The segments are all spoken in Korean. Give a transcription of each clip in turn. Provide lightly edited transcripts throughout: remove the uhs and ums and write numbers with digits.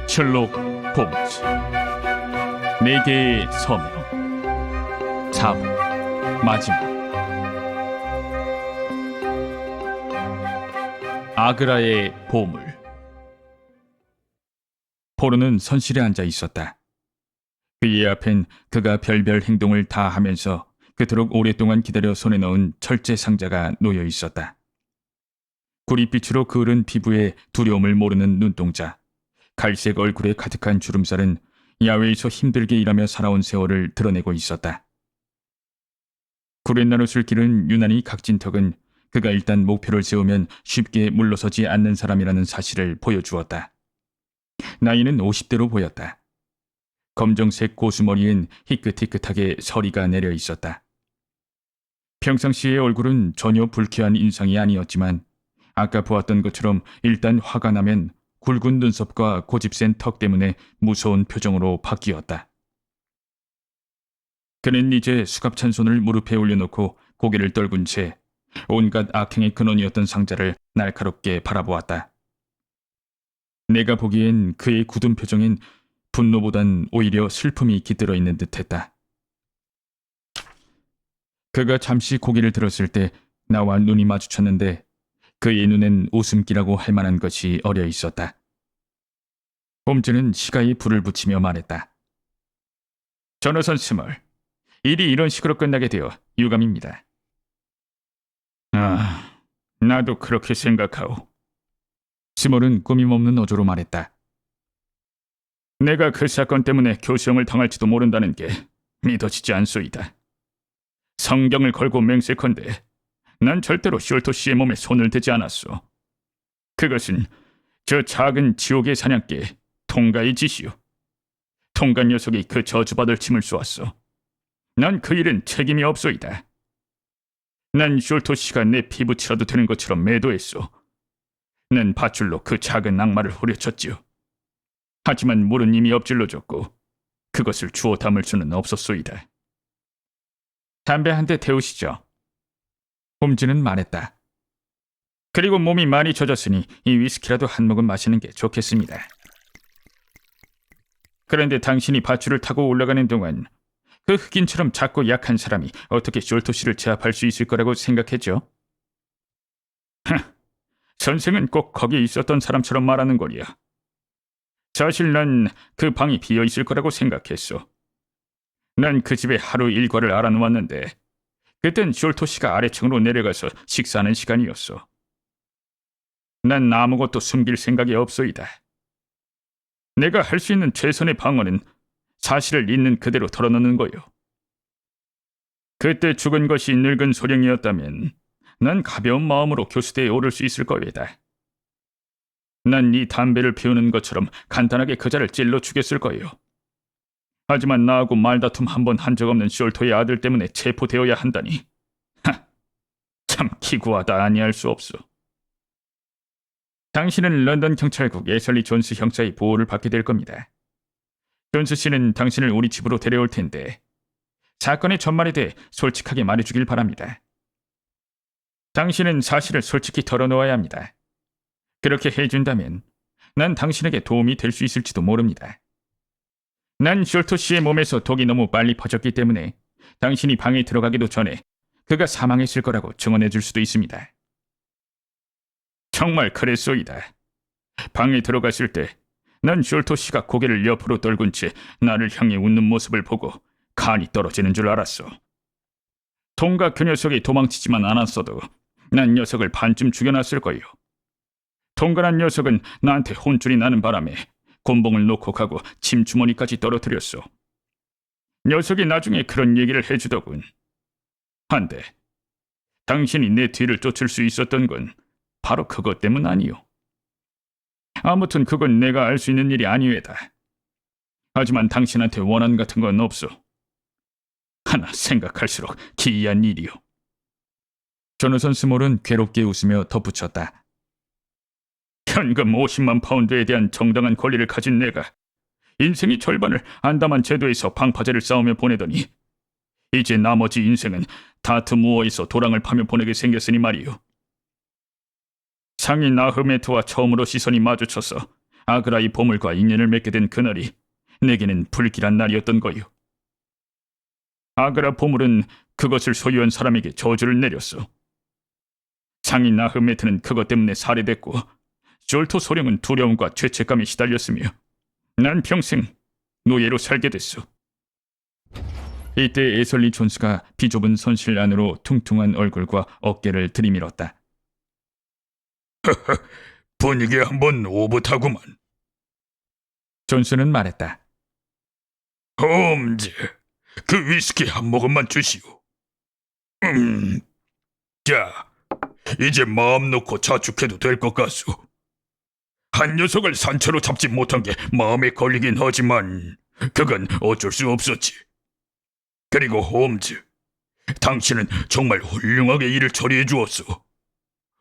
셜록 홈즈 4개의 서명 4부 마지막 아그라의 보물. 포로는 선실에 앉아 있었다. 그의 앞엔 그가 별별 행동을 다 하면서 그토록 오랫동안 기다려 손에 넣은 철제 상자가 놓여 있었다. 구릿빛으로 그을은 피부에 두려움을 모르는 눈동자, 갈색 얼굴에 가득한 주름살은 야외에서 힘들게 일하며 살아온 세월을 드러내고 있었다. 구렛나룻을 기른 유난히 각진 턱은 그가 일단 목표를 세우면 쉽게 물러서지 않는 사람이라는 사실을 보여주었다. 나이는 50대로 보였다. 검정색 고수머리엔 희끗희끗하게 서리가 내려 있었다. 평상시의 얼굴은 전혀 불쾌한 인상이 아니었지만 아까 보았던 것처럼 일단 화가 나면 굵은 눈썹과 고집센 턱 때문에 무서운 표정으로 바뀌었다. 그는 이제 수갑찬 손을 무릎에 올려놓고 고개를 떨군 채 온갖 악행의 근원이었던 상자를 날카롭게 바라보았다. 내가 보기엔 그의 굳은 표정엔 분노보단 오히려 슬픔이 깃들어 있는 듯했다. 그가 잠시 고개를 들었을 때 나와 눈이 마주쳤는데 그의 눈엔 웃음기라고 할 만한 것이 어려 있었다. 홈즈는 시가에 불을 붙이며 말했다. 조너선 스몰, 일이 이런 식으로 끝나게 되어 유감입니다. 아, 나도 그렇게 생각하오. 스몰은 꾸밈없는 어조로 말했다. 내가 그 사건 때문에 교수형을 당할지도 모른다는 게 믿어지지 않소이다. 성경을 걸고 맹세컨대 난 절대로 숄토 씨의 몸에 손을 대지 않았소. 그것은 저 작은 지옥의 사냥개 통가의 짓이오. 통가 녀석이 그 저주받을 침을 쏘았소. 난 그 일은 책임이 없소이다. 난 숄토 씨가 내 피부치라도 되는 것처럼 매도했소. 난 밧줄로 그 작은 악마를 후려쳤지요. 하지만 물은 이미 엎질러졌고 그것을 주워 담을 수는 없었소이다. 담배 한 대 태우시죠. 홈즈는 말했다. 그리고 몸이 많이 젖었으니 이 위스키라도 한 모금 마시는 게 좋겠습니다. 그런데 당신이 밧줄을 타고 올라가는 동안 그 흑인처럼 작고 약한 사람이 어떻게 숄토 씨를 제압할 수 있을 거라고 생각했죠? 선생은 꼭 거기에 있었던 사람처럼 말하는 거리야. 사실 난 그 방이 비어 있을 거라고 생각했어. 난 그 집에 하루 일과를 알아놓았는데 그땐 숄토 씨가 아래층으로 내려가서 식사하는 시간이었어. 난 아무것도 숨길 생각이 없소이다. 내가 할 수 있는 최선의 방어는 사실을 있는 그대로 털어놓는 거요. 그때 죽은 것이 늙은 소령이었다면 난 가벼운 마음으로 교수대에 오를 수 있을 거이다. 난 이 담배를 피우는 것처럼 간단하게 그자를 찔러 죽였을 거예요. 하지만 나하고 말다툼 한 번 한 적 없는 숄토의 아들 때문에 체포되어야 한다니. 참 기구하다 아니할 수 없소. 당신은 런던 경찰국 애셜리 존스 형사의 보호를 받게 될 겁니다. 존스 씨는 당신을 우리 집으로 데려올 텐데 사건의 전말에 대해 솔직하게 말해주길 바랍니다. 당신은 사실을 솔직히 털어놓아야 합니다. 그렇게 해준다면 난 당신에게 도움이 될 수 있을지도 모릅니다. 난 숄토 씨의 몸에서 독이 너무 빨리 퍼졌기 때문에 당신이 방에 들어가기도 전에 그가 사망했을 거라고 증언해 줄 수도 있습니다. 정말 그랬소이다. 방에 들어갔을 때 난 숄토 씨가 고개를 옆으로 떨군 채 나를 향해 웃는 모습을 보고 간이 떨어지는 줄 알았소. 통과 그 녀석이 도망치지만 않았어도 난 녀석을 반쯤 죽여놨을 거요. 통과한 녀석은 나한테 혼쭐이 나는 바람에 곤봉을 놓고 가고 침주머니까지 떨어뜨렸소. 녀석이 나중에 그런 얘기를 해주더군. 한데 당신이 내 뒤를 쫓을 수 있었던 건 바로 그것 때문 아니오. 아무튼 그건 내가 알 수 있는 일이 아니외다. 하지만 당신한테 원한 같은 건 없소. 하나 생각할수록 기이한 일이오. 조너선 스몰은 괴롭게 웃으며 덧붙였다. 현금 50만 파운드에 대한 정당한 권리를 가진 내가 인생의 절반을 안다만 제도에서 방파제를 싸우며 보내더니 이제 나머지 인생은 다트 무어에서 도랑을 파며 보내게 생겼으니 말이오. 상인 나흐메트와 처음으로 시선이 마주쳐서 아그라의 보물과 인연을 맺게 된 그날이 내게는 불길한 날이었던 거요. 아그라 보물은 그것을 소유한 사람에게 저주를 내렸어. 상인 나흐메트는 그것 때문에 살해됐고 졸토 소령은 두려움과 죄책감에 시달렸으며 난 평생 노예로 살게 됐어. 이때 에설리 존스가 비좁은 손실 안으로 퉁퉁한 얼굴과 어깨를 들이밀었다. 분위기 한번 오붓하구만. 존스는 말했다. 홈즈, 그 위스키 한 모금만 주시오. 자, 이제 마음 놓고 자축해도 될 것 같소. 한 녀석을 산채로 잡지 못한 게 마음에 걸리긴 하지만 그건 어쩔 수 없었지. 그리고 홈즈, 당신은 정말 훌륭하게 일을 처리해 주었소.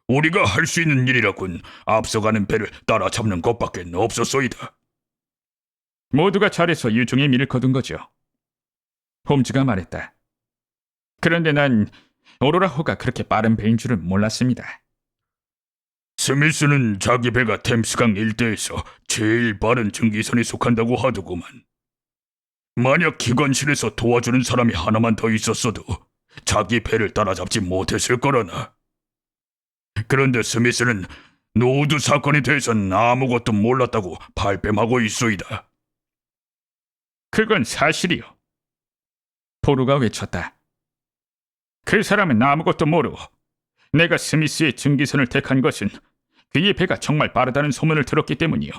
우리가 할 수 있는 일이라곤 앞서가는 배를 따라잡는 것밖에 없었소이다. 모두가 잘해서 유종의 미를 거둔 거죠. 홈즈가 말했다. 그런데 난 오로라 호가 그렇게 빠른 배인 줄은 몰랐습니다. 스미스는 자기 배가 템스강 일대에서 제일 빠른 증기선에 속한다고 하더구만. 만약 기관실에서 도와주는 사람이 하나만 더 있었어도 자기 배를 따라잡지 못했을 거라나. 그런데 스미스는 노드 사건에 대해서는 아무것도 몰랐다고 발뺌하고 있소이다. 그건 사실이요. 포루가 외쳤다. 그 사람은 아무것도 모르고 내가 스미스의 증기선을 택한 것은 그의 배가 정말 빠르다는 소문을 들었기 때문이요.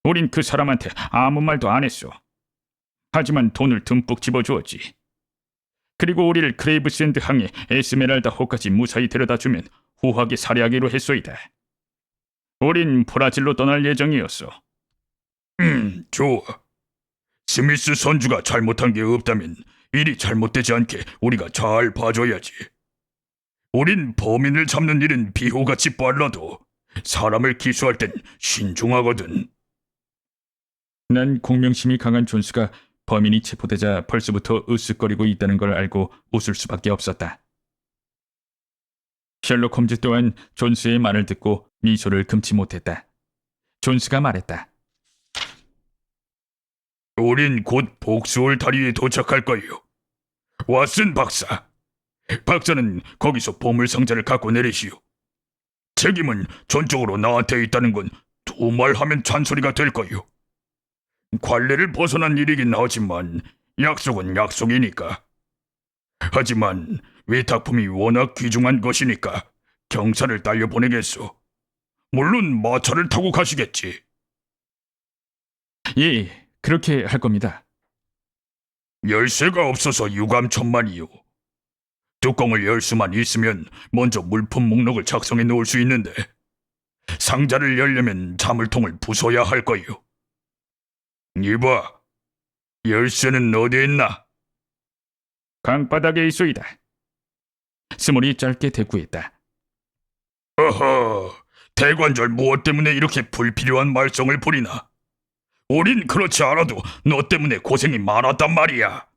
우린 그 사람한테 아무 말도 안 했어. 하지만 돈을 듬뿍 집어주었지. 그리고 우리를 그레이브샌드 항에 에스메랄다 호까지 무사히 데려다주면 후하게 살해하기로 했소이다. 우린 브라질로 떠날 예정이었어. 좋아. 스미스 선주가 잘못한 게 없다면 일이 잘못되지 않게 우리가 잘 봐줘야지. 우린 범인을 잡는 일은 비호같이 빨라도 사람을 기소할 땐 신중하거든. 난 공명심이 강한 존스가 범인이 체포되자 벌써부터 으쓱거리고 있다는 걸 알고 웃을 수밖에 없었다. 셜록 홈즈 또한 존스의 말을 듣고 미소를 금치 못했다. 존스가 말했다. 우린 곧 복수올 다리에 도착할 거예요. 왓슨 박사. 박사는 거기서 보물상자를 갖고 내리시오. 책임은 전적으로 나한테 있다는 건 두 말 하면 잔소리가 될 거예요. 관례를 벗어난 일이긴 하지만 약속은 약속이니까. 하지만 위탁품이 워낙 귀중한 것이니까 경찰을 딸려보내겠소. 물론 마차를 타고 가시겠지. 예, 그렇게 할 겁니다. 열쇠가 없어서 유감천만이요. 뚜껑을 열 수만 있으면 먼저 물품 목록을 작성해 놓을 수 있는데 상자를 열려면 자물통을 부숴야 할 거요. 이봐, 열쇠는 어디에 있나? 강바닥에 있소이다. 스몰이 짧게 대꾸했다. 어허, 대관절 무엇 때문에 이렇게 불필요한 말썽을 부리나? 우린 그렇지 않아도 너 때문에 고생이 많았단 말이야.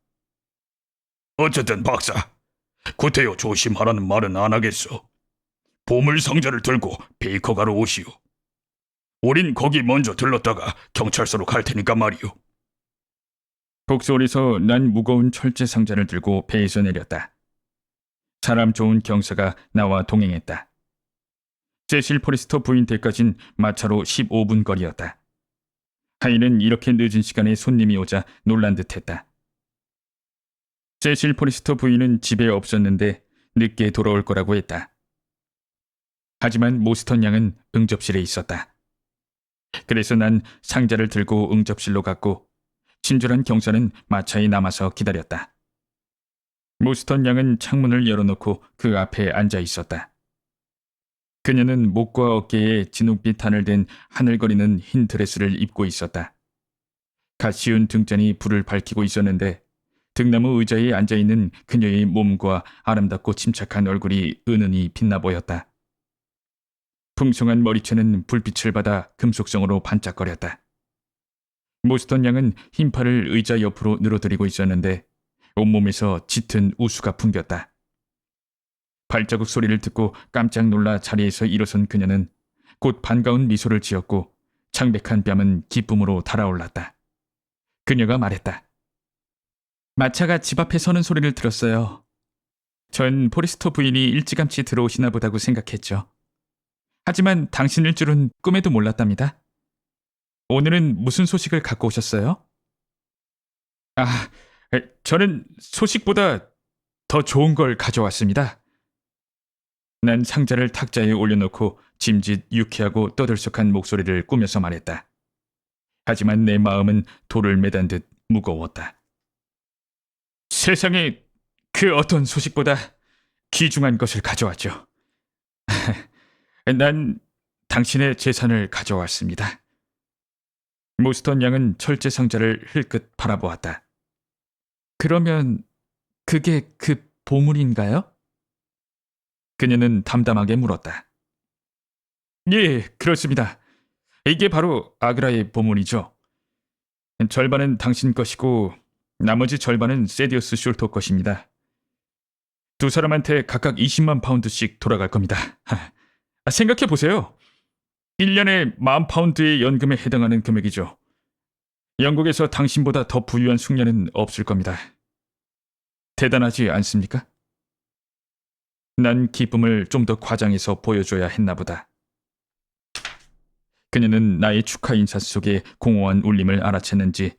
어쨌든 박사, 구태여 조심하라는 말은 안 하겠어. 보물 상자를 들고 베이커가로 오시오. 우린 거기 먼저 들렀다가 경찰서로 갈 테니까 말이오. 복소리서 난 무거운 철제 상자를 들고 배에서 내렸다. 사람 좋은 경사가 나와 동행했다. 세실 포리스터 부인 댁까진 마차로 15분 거리였다. 하인은 이렇게 늦은 시간에 손님이 오자 놀란 듯했다. 세실 포리스터 부인은 집에 없었는데 늦게 돌아올 거라고 했다. 하지만 모스턴 양은 응접실에 있었다. 그래서 난 상자를 들고 응접실로 갔고 친절한 경사는 마차에 남아서 기다렸다. 모스턴 양은 창문을 열어놓고 그 앞에 앉아 있었다. 그녀는 목과 어깨에 진홍빛 단을 댄 하늘거리는 흰 드레스를 입고 있었다. 가시운 등잔이 불을 밝히고 있었는데 등나무 의자에 앉아있는 그녀의 몸과 아름답고 침착한 얼굴이 은은히 빛나 보였다. 풍성한 머리채는 불빛을 받아 금속성으로 반짝거렸다. 모스턴 양은 흰 팔을 의자 옆으로 늘어뜨리고 있었는데 온몸에서 짙은 우수가 풍겼다. 발자국 소리를 듣고 깜짝 놀라 자리에서 일어선 그녀는 곧 반가운 미소를 지었고 창백한 뺨은 기쁨으로 달아올랐다. 그녀가 말했다. 마차가 집 앞에 서는 소리를 들었어요. 전 포레스터 부인이 일찌감치 들어오시나 보다고 생각했죠. 하지만 당신일 줄은 꿈에도 몰랐답니다. 오늘은 무슨 소식을 갖고 오셨어요? 저는 소식보다 더 좋은 걸 가져왔습니다. 난 상자를 탁자에 올려놓고 짐짓 유쾌하고 떠들썩한 목소리를 꾸며서 말했다. 하지만 내 마음은 돌을 매단 듯 무거웠다. 세상에 그 어떤 소식보다 귀중한 것을 가져왔죠. 난 당신의 재산을 가져왔습니다. 모스턴 양은 철제 상자를 흘끗 바라보았다. 그러면 그게 그 보물인가요? 그녀는 담담하게 물었다. 예, 그렇습니다. 이게 바로 아그라의 보물이죠. 절반은 당신 것이고 나머지 절반은 세디어스 숄토 것입니다. 두 사람한테 각각 20만 파운드씩 돌아갈 겁니다. 생각해보세요. 1년에 10,000파운드의 연금에 해당하는 금액이죠. 영국에서 당신보다 더 부유한 숙녀는 없을 겁니다. 대단하지 않습니까? 난 기쁨을 좀 더 과장해서 보여줘야 했나 보다. 그녀는 나의 축하 인사 속에 공허한 울림을 알아챘는지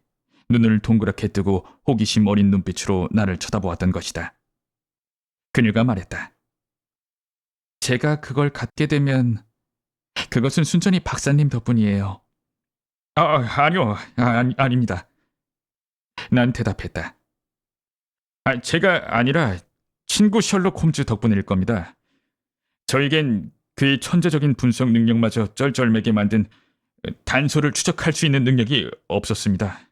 눈을 동그랗게 뜨고 호기심 어린 눈빛으로 나를 쳐다보았던 것이다. 그녀가 말했다. 제가 그걸 갖게 되면 그것은 순전히 박사님 덕분이에요. 아니요. 아닙니다. 난 대답했다. 제가 아니라 친구 셜록 홈즈 덕분일 겁니다. 저에겐 그의 천재적인 분석 능력마저 쩔쩔매게 만든 단서를 추적할 수 있는 능력이 없었습니다.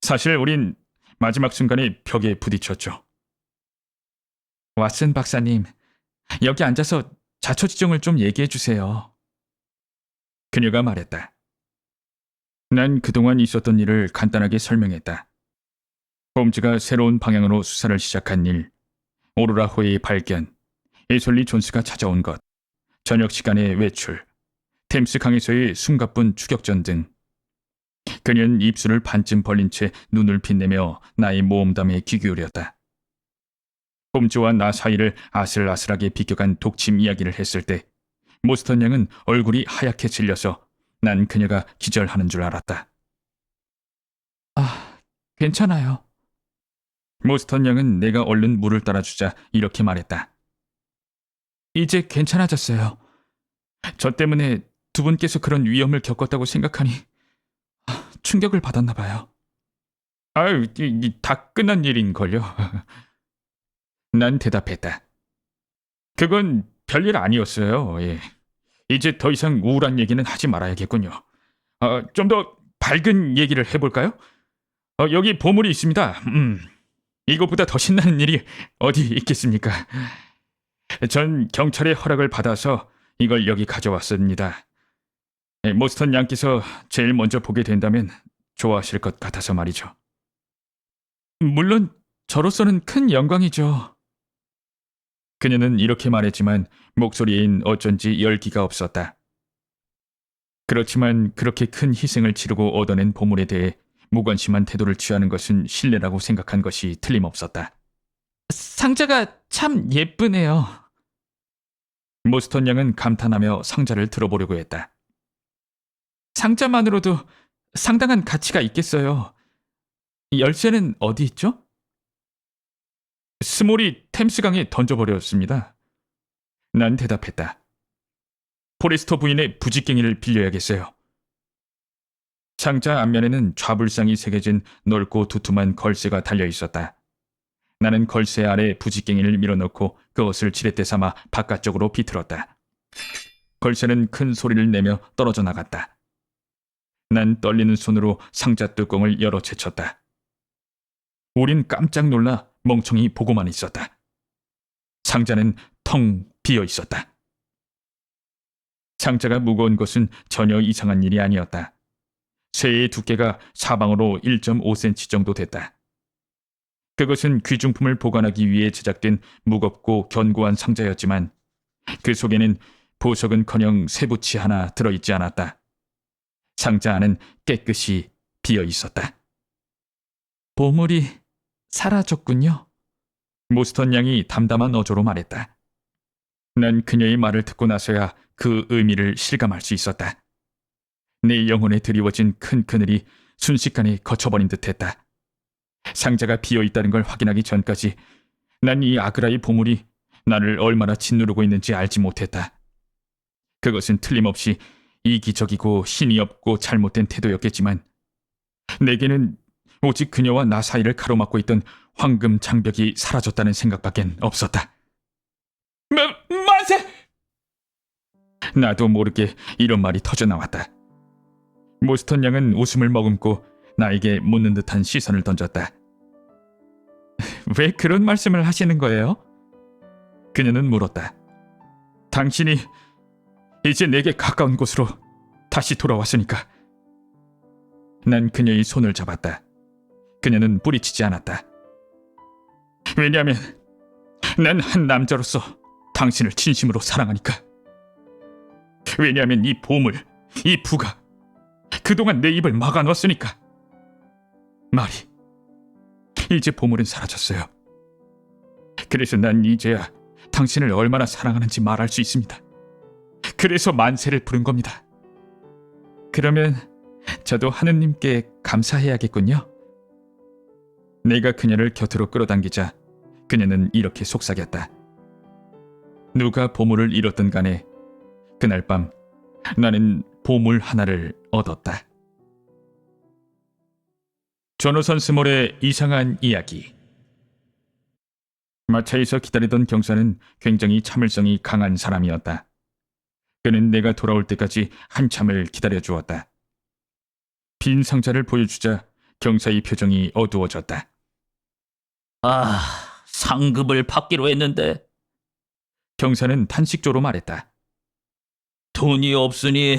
사실 우린 마지막 순간에 벽에 부딪혔죠. 왓슨 박사님, 여기 앉아서 자초지종을 좀 얘기해 주세요. 그녀가 말했다. 난 그동안 있었던 일을 간단하게 설명했다. 홈즈가 새로운 방향으로 수사를 시작한 일, 오로라 호의 발견, 에솔리 존스가 찾아온 것, 저녁 시간의 외출, 템스 강에서의 숨가쁜 추격전 등. 그녀는 입술을 반쯤 벌린 채 눈을 빛내며 나의 모험담에 귀 기울였다. 홈즈와 나 사이를 아슬아슬하게 비껴간 독침 이야기를 했을 때 모스턴 양은 얼굴이 하얗게 질려서 난 그녀가 기절하는 줄 알았다. 괜찮아요. 모스턴 양은 내가 얼른 물을 따라주자 이렇게 말했다. 이제 괜찮아졌어요. 저 때문에 두 분께서 그런 위험을 겪었다고 생각하니 충격을 받았나 봐요. 다 끝난 일인걸요. 난 대답했다. 그건 별일 아니었어요. 예. 이제 더 이상 우울한 얘기는 하지 말아야겠군요. 좀 더 밝은 얘기를 해볼까요? 여기 보물이 있습니다. 이것보다 더 신나는 일이 어디 있겠습니까? 전 경찰의 허락을 받아서 이걸 여기 가져왔습니다. 모스턴 양께서 제일 먼저 보게 된다면 좋아하실 것 같아서 말이죠. 물론 저로서는 큰 영광이죠. 그녀는 이렇게 말했지만 목소리엔 어쩐지 열기가 없었다. 그렇지만 그렇게 큰 희생을 치르고 얻어낸 보물에 대해 무관심한 태도를 취하는 것은 신뢰라고 생각한 것이 틀림없었다. 상자가 참 예쁘네요. 모스턴 양은 감탄하며 상자를 들어보려고 했다. 상자만으로도 상당한 가치가 있겠어요. 열쇠는 어디 있죠? 스몰이 템스강에 던져버렸습니다. 난 대답했다. 포레스터 부인의 부직갱이를 빌려야겠어요. 상자 앞면에는 좌불상이 새겨진 넓고 두툼한 걸쇠가 달려 있었다. 나는 걸쇠 아래 부직갱이를 밀어넣고 그것을 지렛대 삼아 바깥쪽으로 비틀었다. 걸쇠는 큰 소리를 내며 떨어져 나갔다. 난 떨리는 손으로 상자 뚜껑을 열어 제쳤다. 우린 깜짝 놀라 멍청이 보고만 있었다. 상자는 텅 비어 있었다. 상자가 무거운 것은 전혀 이상한 일이 아니었다. 쇠의 두께가 사방으로 1.5cm 정도 됐다. 그것은 귀중품을 보관하기 위해 제작된 무겁고 견고한 상자였지만 그 속에는 보석은커녕 쇠붙이 하나 들어있지 않았다. 상자 안은 깨끗이 비어 있었다. 보물이 사라졌군요. 모스턴 양이 담담한 어조로 말했다. 난 그녀의 말을 듣고 나서야 그 의미를 실감할 수 있었다. 내 영혼에 드리워진 큰 그늘이 순식간에 거쳐버린 듯했다. 상자가 비어 있다는 걸 확인하기 전까지 난 이 아그라의 보물이 나를 얼마나 짓누르고 있는지 알지 못했다. 그것은 틀림없이 이기적이고 신이 없고 잘못된 태도였겠지만 내게는 오직 그녀와 나 사이를 가로막고 있던 황금 장벽이 사라졌다는 생각밖엔 없었다. 만세! 나도 모르게 이런 말이 터져나왔다. 모스턴 양은 웃음을 머금고 나에게 묻는 듯한 시선을 던졌다. 왜 그런 말씀을 하시는 거예요? 그녀는 물었다. 당신이 이제 내게 가까운 곳으로 다시 돌아왔으니까. 난 그녀의 손을 잡았다. 그녀는 뿌리치지 않았다. 왜냐하면 난 한 남자로서 당신을 진심으로 사랑하니까. 왜냐하면 이 보물, 이 부가 그동안 내 입을 막아놨으니까. 마리, 이제 보물은 사라졌어요. 그래서 난 이제야 당신을 얼마나 사랑하는지 말할 수 있습니다. 그래서 만세를 부른 겁니다. 그러면 저도 하느님께 감사해야겠군요. 내가 그녀를 곁으로 끌어당기자 그녀는 이렇게 속삭였다. 누가 보물을 잃었든 간에 그날 밤 나는 보물 하나를 얻었다. 조노선 스몰의 이상한 이야기. 마차에서 기다리던 경사는 굉장히 참을성이 강한 사람이었다. 그는 내가 돌아올 때까지 한참을 기다려주었다. 빈 상자를 보여주자 경사의 표정이 어두워졌다. 상급을 받기로 했는데 경사는 탄식조로 말했다. 돈이 없으니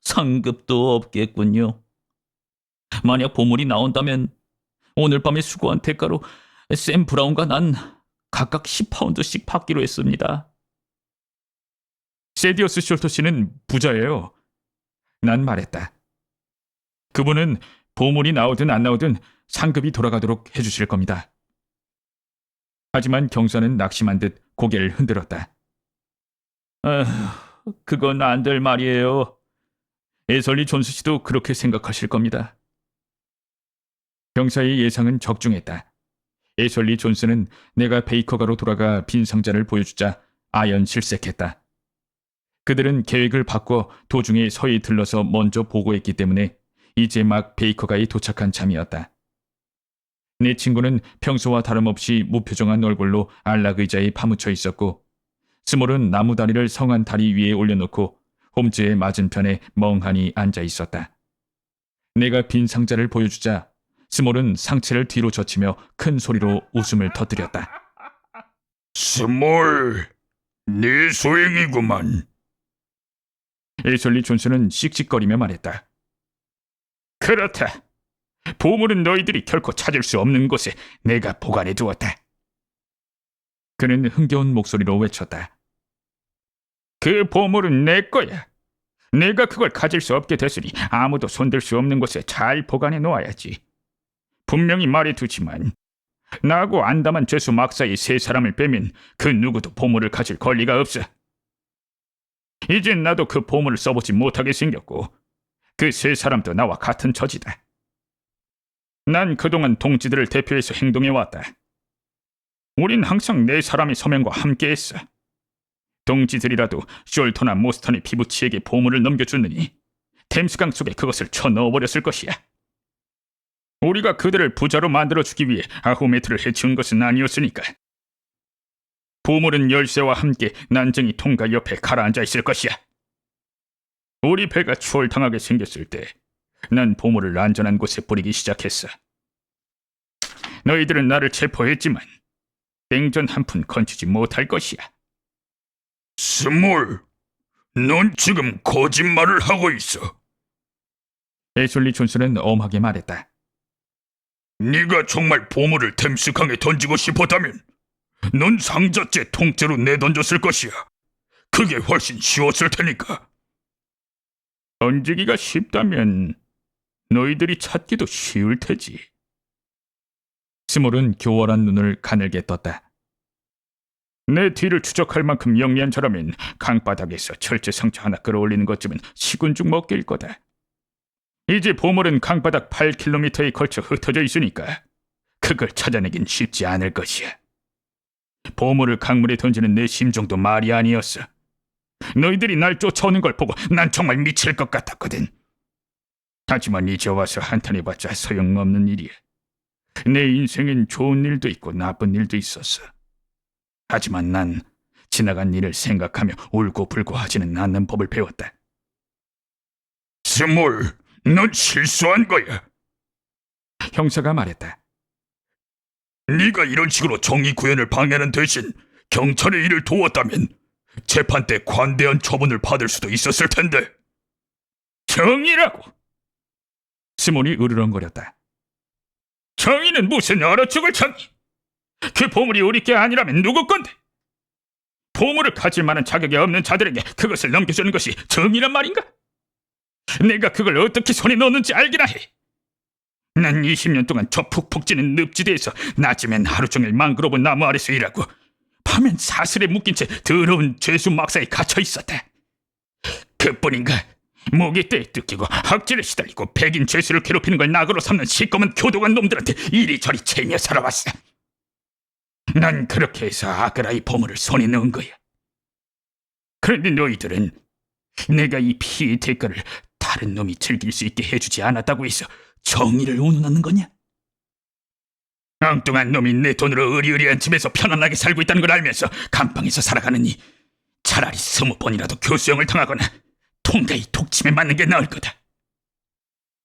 상급도 없겠군요. 만약 보물이 나온다면 오늘 밤에 수고한 대가로 샘 브라운과 난 각각 10파운드씩 받기로 했습니다. 세디어스 숄터 씨는 부자예요. 난 말했다. 그분은 보물이 나오든 안 나오든 상급이 돌아가도록 해주실 겁니다. 하지만 경사는 낙심한 듯 고개를 흔들었다. 그건 안 될 말이에요. 에설리 존스 씨도 그렇게 생각하실 겁니다. 경사의 예상은 적중했다. 에설리 존스는 내가 베이커가로 돌아가 빈 상자를 보여주자 아연실색했다. 그들은 계획을 바꿔 도중에 서히 들러서 먼저 보고했기 때문에 이제 막 베이커가에 도착한 참이었다. 내 친구는 평소와 다름없이 무표정한 얼굴로 안락 의자에 파묻혀 있었고 스몰은 나무 다리를 성한 다리 위에 올려놓고 홈즈의 맞은편에 멍하니 앉아 있었다. 내가 빈 상자를 보여주자 스몰은 상체를 뒤로 젖히며 큰 소리로 웃음을 터뜨렸다. 스몰, 네 소행이구만. 에설리 존스는 씩씩거리며 말했다. 그렇다. 보물은 너희들이 결코 찾을 수 없는 곳에 내가 보관해 두었다. 그는 흥겨운 목소리로 외쳤다. 그 보물은 내 거야. 내가 그걸 가질 수 없게 됐으니 아무도 손댈 수 없는 곳에 잘 보관해 놓아야지. 분명히 말해두지만 나하고 안담한 죄수 막사의 세 사람을 빼면 그 누구도 보물을 가질 권리가 없어. 이젠 나도 그 보물을 써보지 못하게 생겼고 그 세 사람도 나와 같은 처지다. 난 그동안 동지들을 대표해서 행동해왔다. 우린 항상 네 사람의 서명과 함께했어. 동지들이라도 숄터나 모스턴의 피부치에게 보물을 넘겨주느니 템스강 속에 그것을 쳐넣어버렸을 것이야. 우리가 그들을 부자로 만들어주기 위해 아후메트를 해치운 것은 아니었으니까. 보물은 열쇠와 함께 난쟁이 통과 옆에 가라앉아 있을 것이야. 우리 배가 추월당하게 생겼을 때 난 보물을 안전한 곳에 뿌리기 시작했어. 너희들은 나를 체포했지만 냉전 한 푼 건지지 못할 것이야. 스몰, 넌 지금 거짓말을 하고 있어. 에셜리 존스는 엄하게 말했다. 네가 정말 보물을 템스강에 던지고 싶었다면 넌 상자째 통째로 내던졌을 것이야. 그게 훨씬 쉬웠을 테니까. 던지기가 쉽다면 너희들이 찾기도 쉬울 테지. 스몰은 교활한 눈을 가늘게 떴다. 내 뒤를 추적할 만큼 영리한 자라면 강바닥에서 철제 상자 하나 끌어올리는 것쯤은 시군죽 먹기일 거다. 이제 보물은 강바닥 8km에 걸쳐 흩어져 있으니까 그걸 찾아내긴 쉽지 않을 것이야. 보물을 강물에 던지는 내 심정도 말이 아니었어. 너희들이 날 쫓아오는 걸 보고 난 정말 미칠 것 같았거든. 하지만 이제 와서 한탄해봤자 소용없는 일이야. 내 인생엔 좋은 일도 있고 나쁜 일도 있었어. 하지만 난 지나간 일을 생각하며 울고불고 하지는 않는 법을 배웠다. 스몰, 넌 실수한 거야. 형사가 말했다. 네가 이런 식으로 정의 구현을 방해하는 대신 경찰의 일을 도왔다면 재판 때 관대한 처분을 받을 수도 있었을 텐데. 정의라고! 스몰이 으르렁거렸다. 정의는 무슨 얼어 죽을 정의! 그 보물이 우리 게 아니라면 누구 건데? 보물을 가질 만한 자격이 없는 자들에게 그것을 넘겨주는 것이 정의란 말인가? 내가 그걸 어떻게 손에 넣었는지 알기나 해. 난 20년 동안 저 푹푹 찌는 늪지대에서 낮이면 하루 종일 망그로브 나무 아래서 일하고 밤엔 사슬에 묶인 채 더러운 죄수 막사에 갇혀 있었다. 그뿐인가? 모기떼에 뜯기고 학질에 시달리고 백인 죄수를 괴롭히는 걸 낙으로 삼는 시꺼먼 교도관 놈들한테 이리저리 채며 살아왔어. 난 그렇게 해서 아그라의 보물을 손에 넣은 거야. 그런데 너희들은 내가 이 피해의 대가를 다른 놈이 즐길 수 있게 해주지 않았다고 해서 정의를 운운하는 거냐? 엉뚱한 놈이 내 돈으로 으리으리한 집에서 편안하게 살고 있다는 걸 알면서 감방에서 살아가느니 차라리 20번이라도 교수형을 당하거나 통가의 독침에 맞는 게 나을 거다.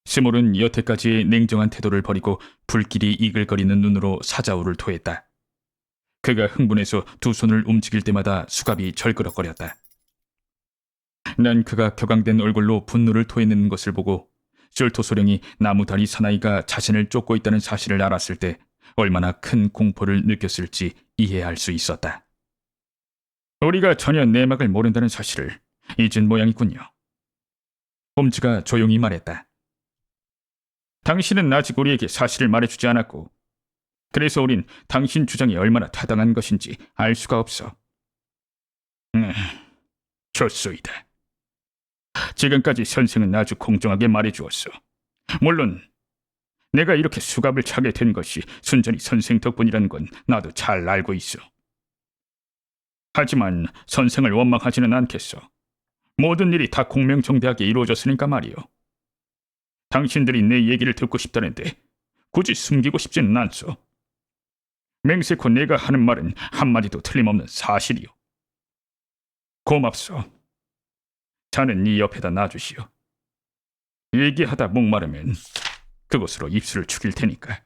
스몰은 여태까지의 냉정한 태도를 버리고 불길이 이글거리는 눈으로 사자우를 토했다. 그가 흥분해서 두 손을 움직일 때마다 수갑이 절그럭거렸다. 난 그가 격앙된 얼굴로 분노를 토해내는 것을 보고 숄토 소령이 나무다리 사나이가 자신을 쫓고 있다는 사실을 알았을 때 얼마나 큰 공포를 느꼈을지 이해할 수 있었다. 우리가 전혀 내막을 모른다는 사실을 잊은 모양이군요. 홈즈가 조용히 말했다. 당신은 아직 우리에게 사실을 말해주지 않았고 그래서 우린 당신 주장이 얼마나 타당한 것인지 알 수가 없어. 좋소이다. 지금까지 선생은 아주 공정하게 말해주었어. 물론 내가 이렇게 수갑을 차게 된 것이 순전히 선생 덕분이라는 건 나도 잘 알고 있어. 하지만 선생을 원망하지는 않겠어. 모든 일이 다 공명정대하게 이루어졌으니까 말이요. 당신들이 내 얘기를 듣고 싶다는데 굳이 숨기고 싶지는 않소. 맹세코 내가 하는 말은 한마디도 틀림없는 사실이요. 고맙소. 자는 네 옆에다 놔주시오. 얘기하다 목마르면 그곳으로 입술을 죽일 테니까.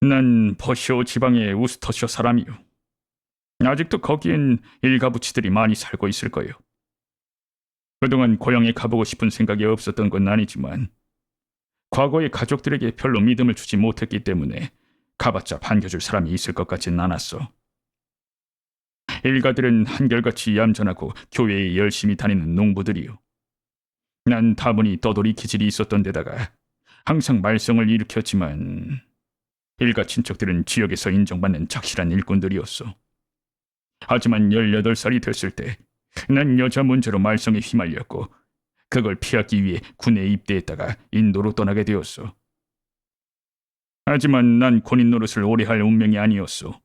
난 버쇼 지방의 우스터셔 사람이요. 아직도 거기엔 일가부치들이 많이 살고 있을 거예요. 그동안 고향에 가보고 싶은 생각이 없었던 건 아니지만 과거의 가족들에게 별로 믿음을 주지 못했기 때문에 가봤자 반겨줄 사람이 있을 것 같진 않았어. 일가들은 한결같이 얌전하고 교회에 열심히 다니는 농부들이요. 난 다분히 떠돌이 기질이 있었던 데다가 항상 말썽을 일으켰지만 일가 친척들은 지역에서 인정받는 착실한 일꾼들이었어. 하지만 18살이 됐을 때 난 여자 문제로 말썽에 휘말렸고 그걸 피하기 위해 군에 입대했다가 인도로 떠나게 되었어. 하지만 난 군인 노릇을 오래 할 운명이 아니었어.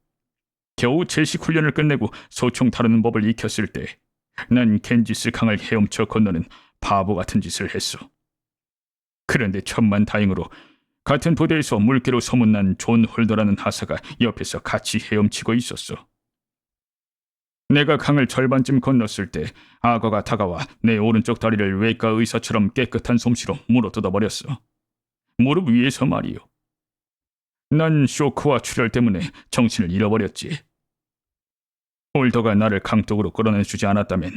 겨우 제식 훈련을 끝내고 소총 다루는 법을 익혔을 때 난 겐지스 강을 헤엄쳐 건너는 바보 같은 짓을 했어. 그런데 천만다행으로 같은 부대에서 물개로 소문난 존 홀더라는 하사가 옆에서 같이 헤엄치고 있었어. 내가 강을 절반쯤 건넜을 때 악어가 다가와 내 오른쪽 다리를 외과 의사처럼 깨끗한 솜씨로 물어뜯어버렸어. 무릎 위에서 말이요. 난 쇼크와 출혈 때문에 정신을 잃어버렸지. 홀더가 나를 강독으로 끌어내주지 않았다면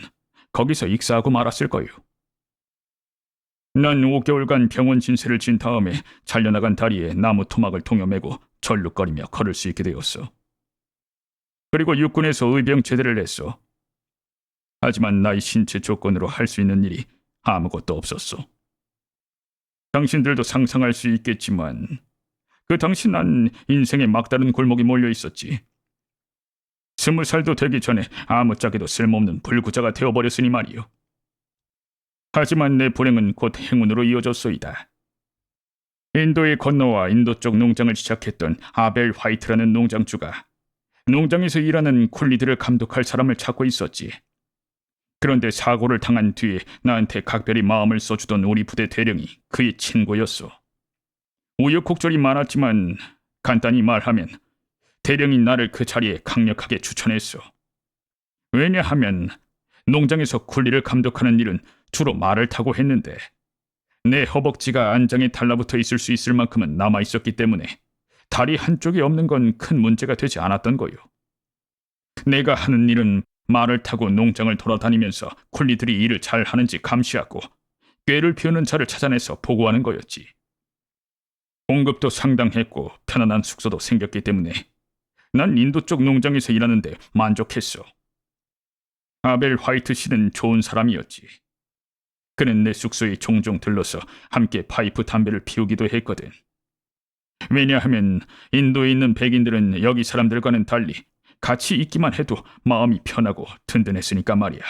거기서 익사하고 말았을 거요. 난 5개월간 병원 진세를 진 다음에 잘려나간 다리에 나무 토막을 동여매고 절룩거리며 걸을 수 있게 되었어. 그리고 육군에서 의병 제대를 했어. 하지만 나의 신체 조건으로 할 수 있는 일이 아무것도 없었소. 당신들도 상상할 수 있겠지만 그 당시 난 인생의 막다른 골목이 몰려 있었지. 20살도 되기 전에 아무짝에도 쓸모없는 불구자가 되어버렸으니 말이요. 하지만 내 불행은 곧 행운으로 이어졌소이다. 인도에 건너와 인도 쪽 농장을 시작했던 아벨 화이트라는 농장주가 농장에서 일하는 쿨리들을 감독할 사람을 찾고 있었지. 그런데 사고를 당한 뒤에 나한테 각별히 마음을 써주던 우리 부대 대령이 그의 친구였소. 우여곡절이 많았지만 간단히 말하면 대령이 나를 그 자리에 강력하게 추천했소. 왜냐하면 농장에서 쿨리를 감독하는 일은 주로 말을 타고 했는데 내 허벅지가 안장에 달라붙어 있을 수 있을 만큼은 남아 있었기 때문에 다리 한쪽이 없는 건 큰 문제가 되지 않았던 거요. 내가 하는 일은 말을 타고 농장을 돌아다니면서 쿨리들이 일을 잘 하는지 감시하고 꾀를 피우는 자를 찾아내서 보고하는 거였지. 공급도 상당했고 편안한 숙소도 생겼기 때문에 난 인도 쪽 농장에서 일하는데 만족했어. 아벨 화이트 씨는 좋은 사람이었지. 그는 내 숙소에 종종 들러서 함께 파이프 담배를 피우기도 했거든. 왜냐하면 인도에 있는 백인들은 여기 사람들과는 달리 같이 있기만 해도 마음이 편하고 든든했으니까 말이야.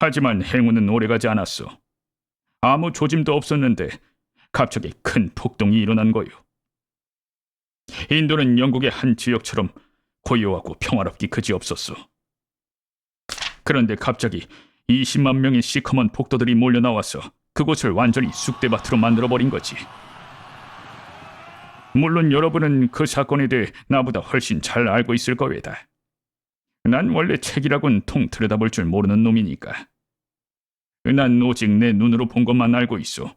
하지만 행운은 오래가지 않았어. 아무 조짐도 없었는데 갑자기 큰 폭동이 일어난 거요. 인도는 영국의 한 지역처럼 고요하고 평화롭기 그지없었어. 그런데 갑자기 20만 명의 시커먼 폭도들이 몰려나와서 그곳을 완전히 쑥대밭으로 만들어버린 거지. 물론 여러분은 그 사건에 대해 나보다 훨씬 잘 알고 있을 거외다. 난 원래 책이라곤 통 들여다볼 줄 모르는 놈이니까. 난 오직 내 눈으로 본 것만 알고 있어.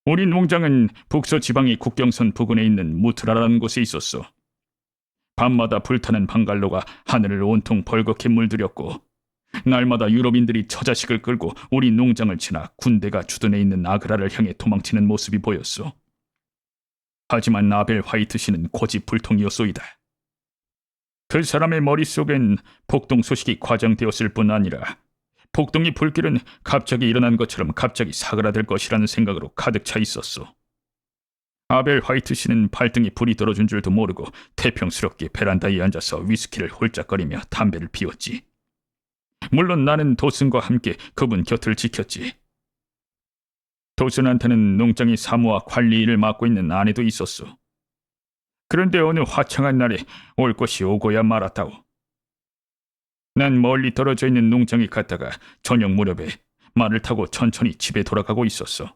우리 농장은 북서 지방의 국경선 부근에 있는 무트라라는 곳에 있었어. 밤마다 불타는 방갈로가 하늘을 온통 벌겋게 물들였고 날마다 유럽인들이 처자식을 끌고 우리 농장을 지나 군대가 주둔해 있는 아그라를 향해 도망치는 모습이 보였어. 하지만 아벨 화이트 씨는 고집불통이었소이다. 그 사람의 머릿속엔 폭동 소식이 과장되었을 뿐 아니라 폭동이 불길은 갑자기 일어난 것처럼 갑자기 사그라들 것이라는 생각으로 가득 차 있었어. 아벨 화이트 씨는 발등에 불이 떨어진 줄도 모르고 태평스럽게 베란다에 앉아서 위스키를 홀짝거리며 담배를 피웠지. 물론 나는 도슨과 함께 그분 곁을 지켰지. 도슨한테는 농장의 사무와 관리 일을 맡고 있는 아내도 있었어. 그런데 어느 화창한 날에 올 것이 오고야 말았다오. 난 멀리 떨어져 있는 농장에 갔다가 저녁 무렵에 말을 타고 천천히 집에 돌아가고 있었어.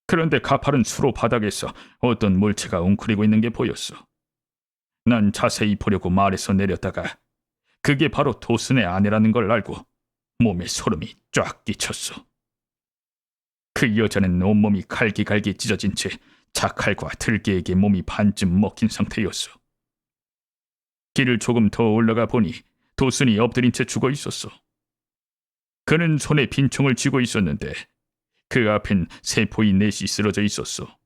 그런데 가파른 수로 바닥에서 어떤 물체가 웅크리고 있는 게 보였어. 난 자세히 보려고 말에서 내렸다가 그게 바로 도슨의 아내라는 걸 알고 몸에 소름이 쫙 끼쳤어. 그 여자는 온몸이 갈기갈기 찢어진 채 자칼과 들개에게 몸이 반쯤 먹힌 상태였어. 길을 조금 더 올라가 보니 도슨이 엎드린 채 죽어 있었어. 그는 손에 빈총을 쥐고 있었는데 그 앞엔 세포이 넷이 쓰러져 있었어.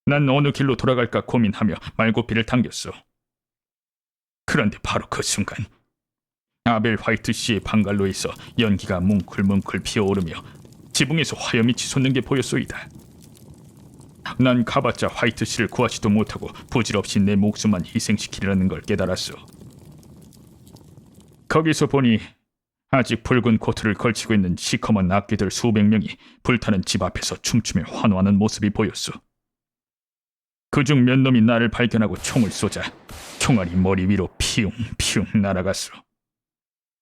난 어느 길로 돌아갈까 고민하며 말고삐를 당겼어. 그런데 바로 그 순간 아벨 화이트 씨의 방갈로에서 연기가 뭉클뭉클 피어오르며 지붕에서 화염이 치솟는 게 보였소이다. 난 가봤자 화이트 씨를 구하지도 못하고 부질없이 내 목숨만 희생시키려는 걸 깨달았어. 거기서 보니 아직 붉은 코트를 걸치고 있는 시커먼 악귀들 수백 명이 불타는 집 앞에서 춤추며 환호하는 모습이 보였어. 그중 몇 놈이 나를 발견하고 총을 쏘자 총알이 머리 위로 피웅피웅 날아갔어.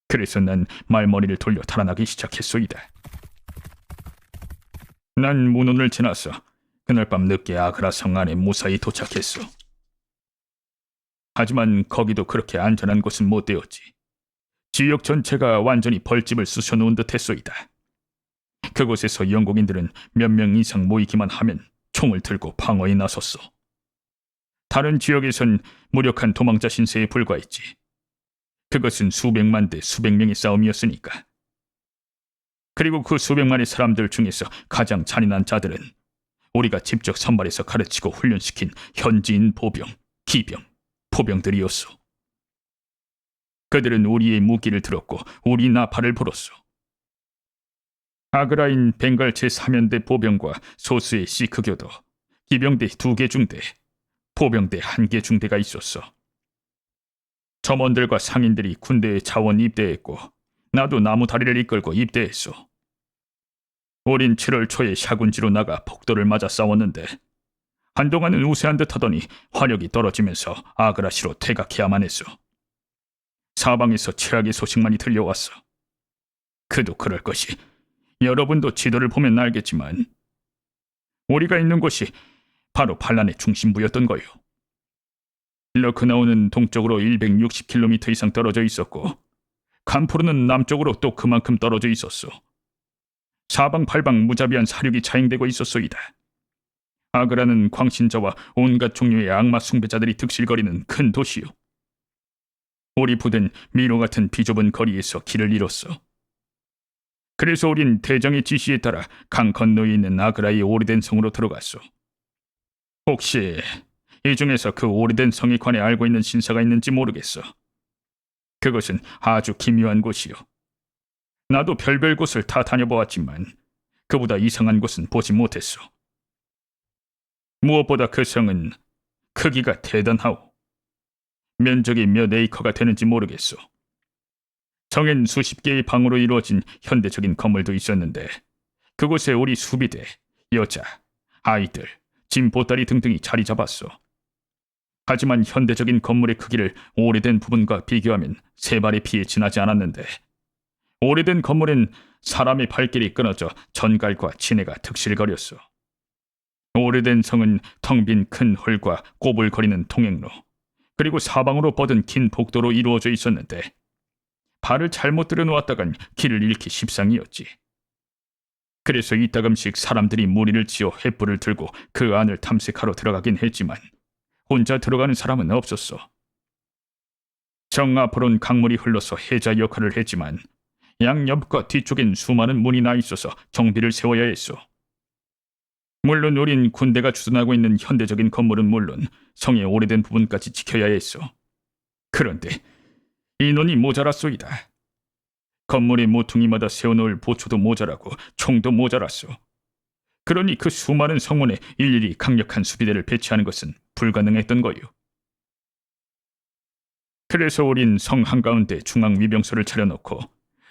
그래서 난 말머리를 돌려 달아나기 시작했소이다. 난 문혼을 지나서 그날 밤 늦게 아그라 성 안에 무사히 도착했어. 하지만 거기도 그렇게 안전한 곳은 못 되었지. 지역 전체가 완전히 벌집을 쑤셔놓은 듯 했소이다. 그곳에서 영국인들은 몇 명 이상 모이기만 하면 총을 들고 방어에 나섰어. 다른 지역에선 무력한 도망자 신세에 불과했지. 그것은 수백만 대 수백 명의 싸움이었으니까. 그리고 그 수백만의 사람들 중에서 가장 잔인한 자들은 우리가 직접 선발해서 가르치고 훈련시킨 현지인 보병, 기병, 포병들이었소. 그들은 우리의 무기를 들었고 우리 나팔을 불었소. 아그라인 벵갈 제3연대 보병과 소수의 시크교도, 기병대 2개 중대, 포병대 1개 중대가 있었어. 점원들과 상인들이 군대에 자원 입대했고 나도 나무 다리를 이끌고 입대했소. 우린 7월 초에 샤군지로 나가 폭도를 맞아 싸웠는데 한동안은 우세한 듯 하더니 화력이 떨어지면서 아그라시로 퇴각해야만 했소. 사방에서 최악의 소식만이 들려왔어. 그도 그럴 것이, 여러분도 지도를 보면 알겠지만 우리가 있는 곳이 바로 반란의 중심부였던 거요. 러크나우는 동쪽으로 160km 이상 떨어져 있었고 칸푸르는 남쪽으로 또 그만큼 떨어져 있었소. 사방팔방 무자비한 사륙이 자행되고 있었소이다. 아그라는 광신자와 온갖 종류의 악마 숭배자들이 득실거리는 큰 도시요. 우리 부대는 미로 같은 비좁은 거리에서 길을 잃었어. 그래서 우린 대장의 지시에 따라 강 건너에 있는 아그라의 오래된 성으로 들어갔소. 혹시 이 중에서 그 오래된 성에 관해 알고 있는 신사가 있는지 모르겠어. 그것은 아주 기묘한 곳이요. 나도 별별 곳을 다 다녀보았지만 그보다 이상한 곳은 보지 못했소. 무엇보다 그 성은 크기가 대단하오. 면적이 몇 에이커가 되는지 모르겠소. 성엔 수십 개의 방으로 이루어진 현대적인 건물도 있었는데 그곳에 우리 수비대, 여자, 아이들, 짐 보따리 등등이 자리 잡았소. 하지만 현대적인 건물의 크기를 오래된 부분과 비교하면 세 발의 피에 지나지 않았는데 오래된 건물엔 사람의 발길이 끊어져 전갈과 진해가 득실거렸소. 오래된 성은 텅 빈 큰 홀과 꼬불거리는 통행로, 그리고 사방으로 뻗은 긴 복도로 이루어져 있었는데 발을 잘못 들여놓았다간 길을 잃기 십상이었지. 그래서 이따금씩 사람들이 무리를 지어 횃불을 들고 그 안을 탐색하러 들어가긴 했지만 혼자 들어가는 사람은 없었어. 정 앞으론 강물이 흘러서 해자 역할을 했지만 양옆과 뒤쪽엔 수많은 문이 나 있어서 경비를 세워야 했어. 물론 우린 군대가 주둔하고 있는 현대적인 건물은 물론 성의 오래된 부분까지 지켜야 했어. 그런데 인원이 모자랐소이다. 건물의 모퉁이마다 세워놓을 보초도 모자라고 총도 모자랐소. 그러니 그 수많은 성문에 일일이 강력한 수비대를 배치하는 것은 불가능했던 거요. 그래서 우린 성 한가운데 중앙위병소를 차려놓고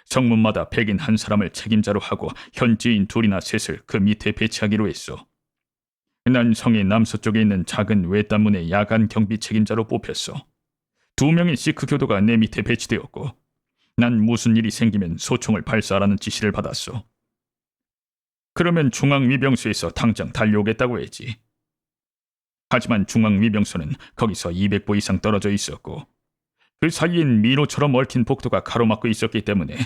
성문마다 백인 한 사람을 책임자로 하고 현지인 둘이나 셋을 그 밑에 배치하기로 했소. 난 성의 남서쪽에 있는 작은 외딴문의 야간 경비 책임자로 뽑혔소. 2명의 시크 교도가 내 밑에 배치되었고 난 무슨 일이 생기면 소총을 발사하라는 지시를 받았소. 그러면 중앙위병소에서 당장 달려오겠다고 했지. 하지만 중앙위병소는 거기서 200보 이상 떨어져 있었고 그 사이엔 미로처럼 얽힌 복도가 가로막고 있었기 때문에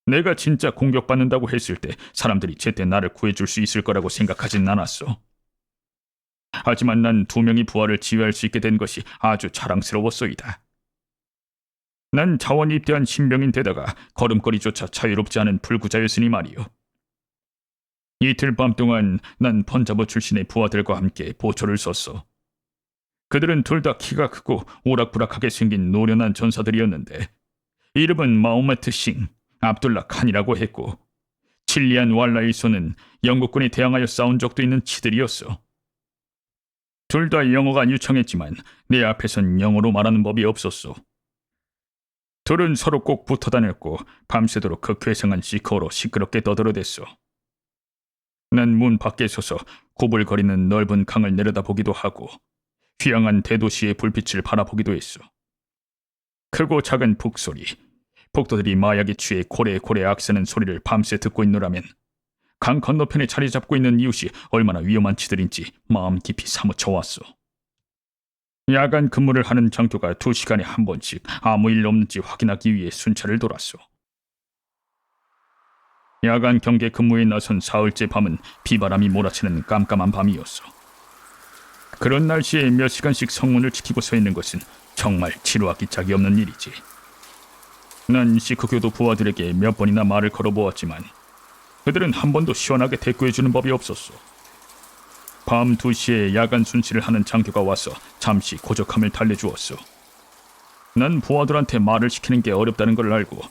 내가 진짜 공격받는다고 했을 때 사람들이 제때 나를 구해줄 수 있을 거라고 생각하진 않았어. 하지만 난 2명이 부하를 지휘할 수 있게 된 것이 아주 자랑스러웠소이다. 난 자원 입대한 신병인데다가 걸음걸이조차 자유롭지 않은 불구자였으니 말이요. 이틀 밤 동안 난 펀자버 출신의 부하들과 함께 보초를 썼어. 그들은 둘 다 키가 크고 오락부락하게 생긴 노련한 전사들이었는데 이름은 마호메트 싱, 압둘라 칸이라고 했고 칠리안 왈라일소는 영국군에 대항하여 싸운 적도 있는 치들이었어. 둘 다 영어가 유창했지만 내 앞에선 영어로 말하는 법이 없었어. 둘은 서로 꼭 붙어 다녔고 밤새도록 그 괴상한 시커로 시끄럽게 떠들어댔어. 난 문 밖에 서서 구불거리는 넓은 강을 내려다보기도 하고 휘황한 대도시의 불빛을 바라보기도 했어. 크고 작은 북소리, 복도들이 마약에 취해 고래고래 악새는 소리를 밤새 듣고 있노라면 강 건너편에 자리 잡고 있는 이웃이 얼마나 위험한 치들인지 마음 깊이 사무쳐 왔어. 야간 근무를 하는 장교가 2시간에 한 번씩 아무 일 없는지 확인하기 위해 순찰을 돌았어. 야간 경계 근무에 나선 사흘째 밤은 비바람이 몰아치는 깜깜한 밤이었어. 그런 날씨에 몇 시간씩 성문을 지키고 서 있는 것은 정말 지루하기 짝이 없는 일이지. 난 시크교도 부하들에게 몇 번이나 말을 걸어보았지만 그들은 한 번도 시원하게 대꾸해주는 법이 없었어. 밤 2시에 야간 순찰을 하는 장교가 와서 잠시 고적함을 달래주었어. 난 부하들한테 말을 시키는 게 어렵다는 걸 알고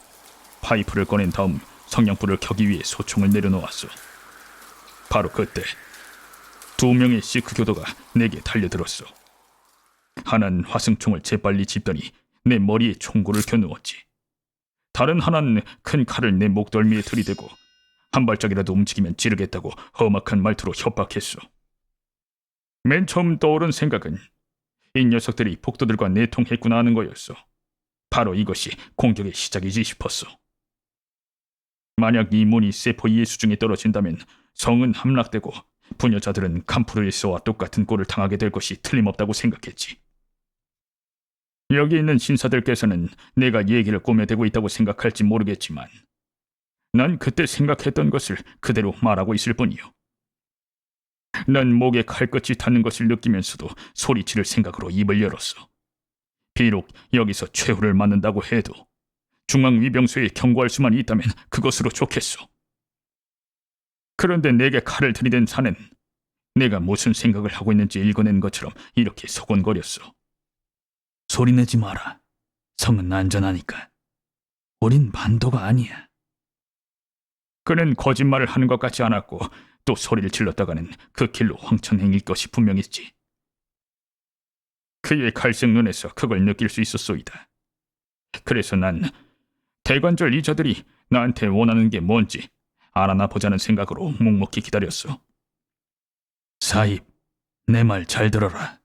파이프를 꺼낸 다음 성냥불을 켜기 위해 소총을 내려놓았어. 바로 그때 2명의 시크 교도가 내게 달려들었어. 하나는 화승총을 재빨리 짚더니 내 머리에 총구를 겨누었지. 다른 하나는 큰 칼을 내 목덜미에 들이대고 한 발짝이라도 움직이면 찌르겠다고 험악한 말투로 협박했어. 맨 처음 떠오른 생각은 이 녀석들이 복도들과 내통했구나 하는 거였어. 바로 이것이 공격의 시작이지 싶었어. 만약 이 문이 세포 이해수중에 떨어진다면 성은 함락되고 부녀자들은 캄프르에서와 똑같은 꼴을 당하게 될 것이 틀림없다고 생각했지. 여기 있는 신사들께서는 내가 얘기를 꾸며대고 있다고 생각할지 모르겠지만 난 그때 생각했던 것을 그대로 말하고 있을 뿐이요. 난 목에 칼끝이 닿는 것을 느끼면서도 소리치를 생각으로 입을 열었어. 비록 여기서 최후를 맞는다고 해도 중앙위병소에 경고할 수만 있다면 그것으로 좋겠어. 그런데 내게 칼을 들이댄 자는 내가 무슨 생각을 하고 있는지 읽어낸 것처럼 이렇게 소곤거렸어. 소리내지 마라. 성은 안전하니까. 우린 반도가 아니야. 그는 거짓말을 하는 것 같지 않았고 또 소리를 질렀다가는 그 길로 황천행일 것이 분명했지. 그의 갈색 눈에서 그걸 느낄 수 있었소이다. 그래서 난 대관절 이자들이 나한테 원하는 게 뭔지 알아나 보자는 생각으로 묵묵히 기다렸어. 사입, 내 말 잘 들어라.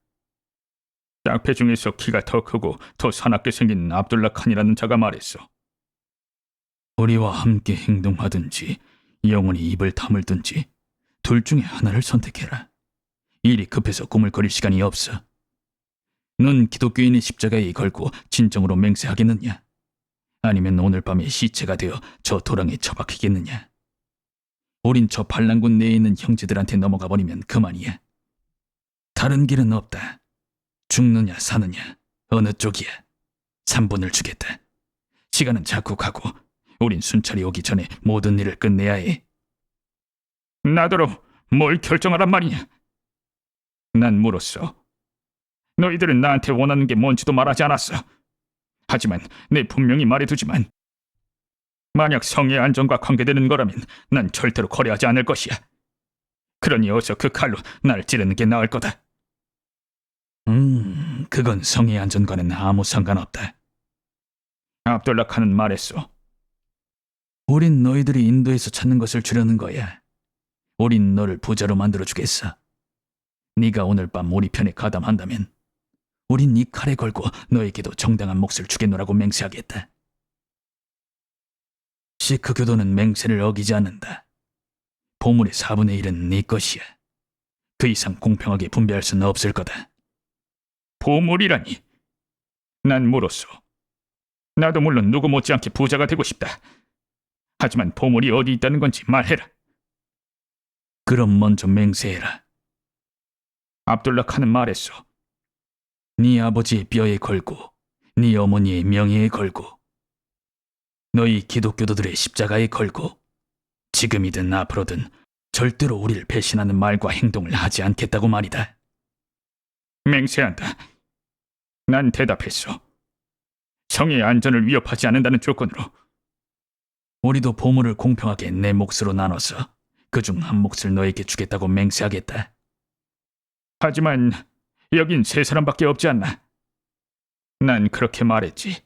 짝패 중에서 키가 더 크고 더 사납게 생긴 압둘라 칸이라는 자가 말했어. 우리와 함께 행동하든지 영원히 입을 다물든지 둘 중에 하나를 선택해라. 일이 급해서 꾸물거릴 시간이 없어. 넌 기독교인의 십자가에 걸고 진정으로 맹세하겠느냐? 아니면 오늘 밤에 시체가 되어 저 도랑에 처박히겠느냐? 우린 저 반란군 내에 있는 형제들한테 넘어가 버리면 그만이야. 다른 길은 없다. 죽느냐 사느냐 어느 쪽이야. 3분을 주겠다. 시간은 자꾸 가고 우린 순찰이 오기 전에 모든 일을 끝내야 해. 나더러 뭘 결정하란 말이냐? 난 물었어. 너희들은 나한테 원하는 게 뭔지도 말하지 않았어. 하지만 내 분명히 말해두지만 만약 성의 안전과 관계되는 거라면 난 절대로 거래하지 않을 것이야. 그러니 어서 그 칼로 날 찌르는 게 나을 거다. 그건 성의 안전과는 아무 상관없다. 압둘라 칸은 말했어. 우린 너희들이 인도에서 찾는 것을 주려는 거야. 우린 너를 부자로 만들어주겠어. 네가 오늘 밤 우리 편에 가담한다면 우린 네 칼에 걸고 너에게도 정당한 몫을 주겠노라고 맹세하겠다. 시크 교도는 맹세를 어기지 않는다. 보물의 4분의 1은 네 것이야. 그 이상 공평하게 분배할 수는 없을 거다. 보물이라니. 난 물었어. 나도 물론 누구 못지않게 부자가 되고 싶다. 하지만 보물이 어디 있다는 건지 말해라. 그럼 먼저 맹세해라. 압둘라 칸은 말했어. 네 아버지의 뼈에 걸고 네 어머니의 명예에 걸고 너희 기독교도들의 십자가에 걸고 지금이든 앞으로든 절대로 우리를 배신하는 말과 행동을 하지 않겠다고 말이다. 맹세한다. 난 대답했어. 성의 안전을 위협하지 않는다는 조건으로. 우리도 보물을 공평하게 내 몫으로 나눠서 그중 한 몫을 너에게 주겠다고 맹세하겠다. 하지만 여긴 3사람밖에 없지 않나? 난 그렇게 말했지.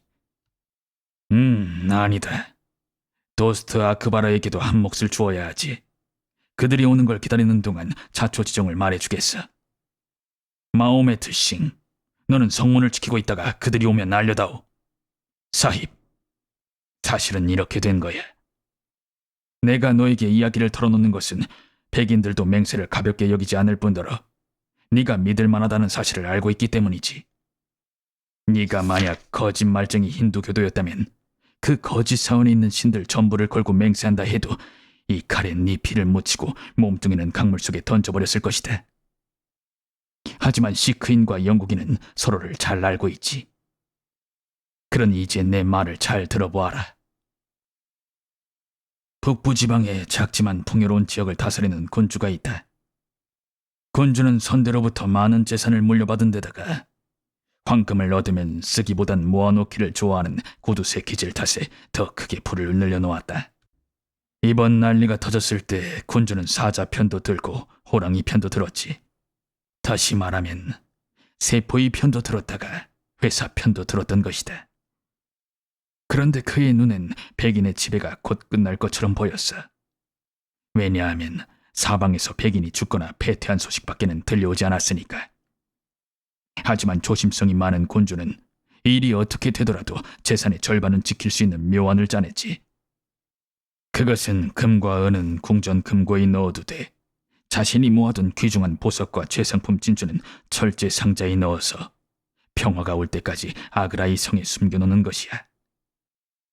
아니다. 도스트 아크바라에게도 한 몫을 주어야 하지. 그들이 오는 걸 기다리는 동안 자초지종을 말해주겠어. 마호메트 싱, 너는 성문을 지키고 있다가 그들이 오면 알려다오. 사힙, 사실은 이렇게 된 거야. 내가 너에게 이야기를 털어놓는 것은 백인들도 맹세를 가볍게 여기지 않을 뿐더러 네가 믿을 만하다는 사실을 알고 있기 때문이지. 네가 만약 거짓말쟁이 힌두교도였다면 그 거짓 사원에 있는 신들 전부를 걸고 맹세한다 해도 이 칼에 네 피를 묻히고 몸뚱이는 강물 속에 던져버렸을 것이다. 하지만 시크인과 영국인은 서로를 잘 알고 있지. 그러니 이제 내 말을 잘 들어보아라. 북부 지방에 작지만 풍요로운 지역을 다스리는 군주가 있다. 군주는 선대로부터 많은 재산을 물려받은 데다가 황금을 얻으면 쓰기보단 모아놓기를 좋아하는 구두쇠기질 탓에 더 크게 불을 늘려놓았다. 이번 난리가 터졌을 때 군주는 사자 편도 들고 호랑이 편도 들었지. 다시 말하면 세포의 편도 들었다가 회사 편도 들었던 것이다. 그런데 그의 눈엔 백인의 지배가 곧 끝날 것처럼 보였어. 왜냐하면 사방에서 백인이 죽거나 패퇴한 소식밖에는 들려오지 않았으니까. 하지만 조심성이 많은 군주는 일이 어떻게 되더라도 재산의 절반은 지킬 수 있는 묘안을 짜냈지. 그것은 금과 은은 궁전 금고에 넣어두되 자신이 모아둔 귀중한 보석과 최상품 진주는 철제 상자에 넣어서 평화가 올 때까지 아그라의 성에 숨겨놓는 것이야.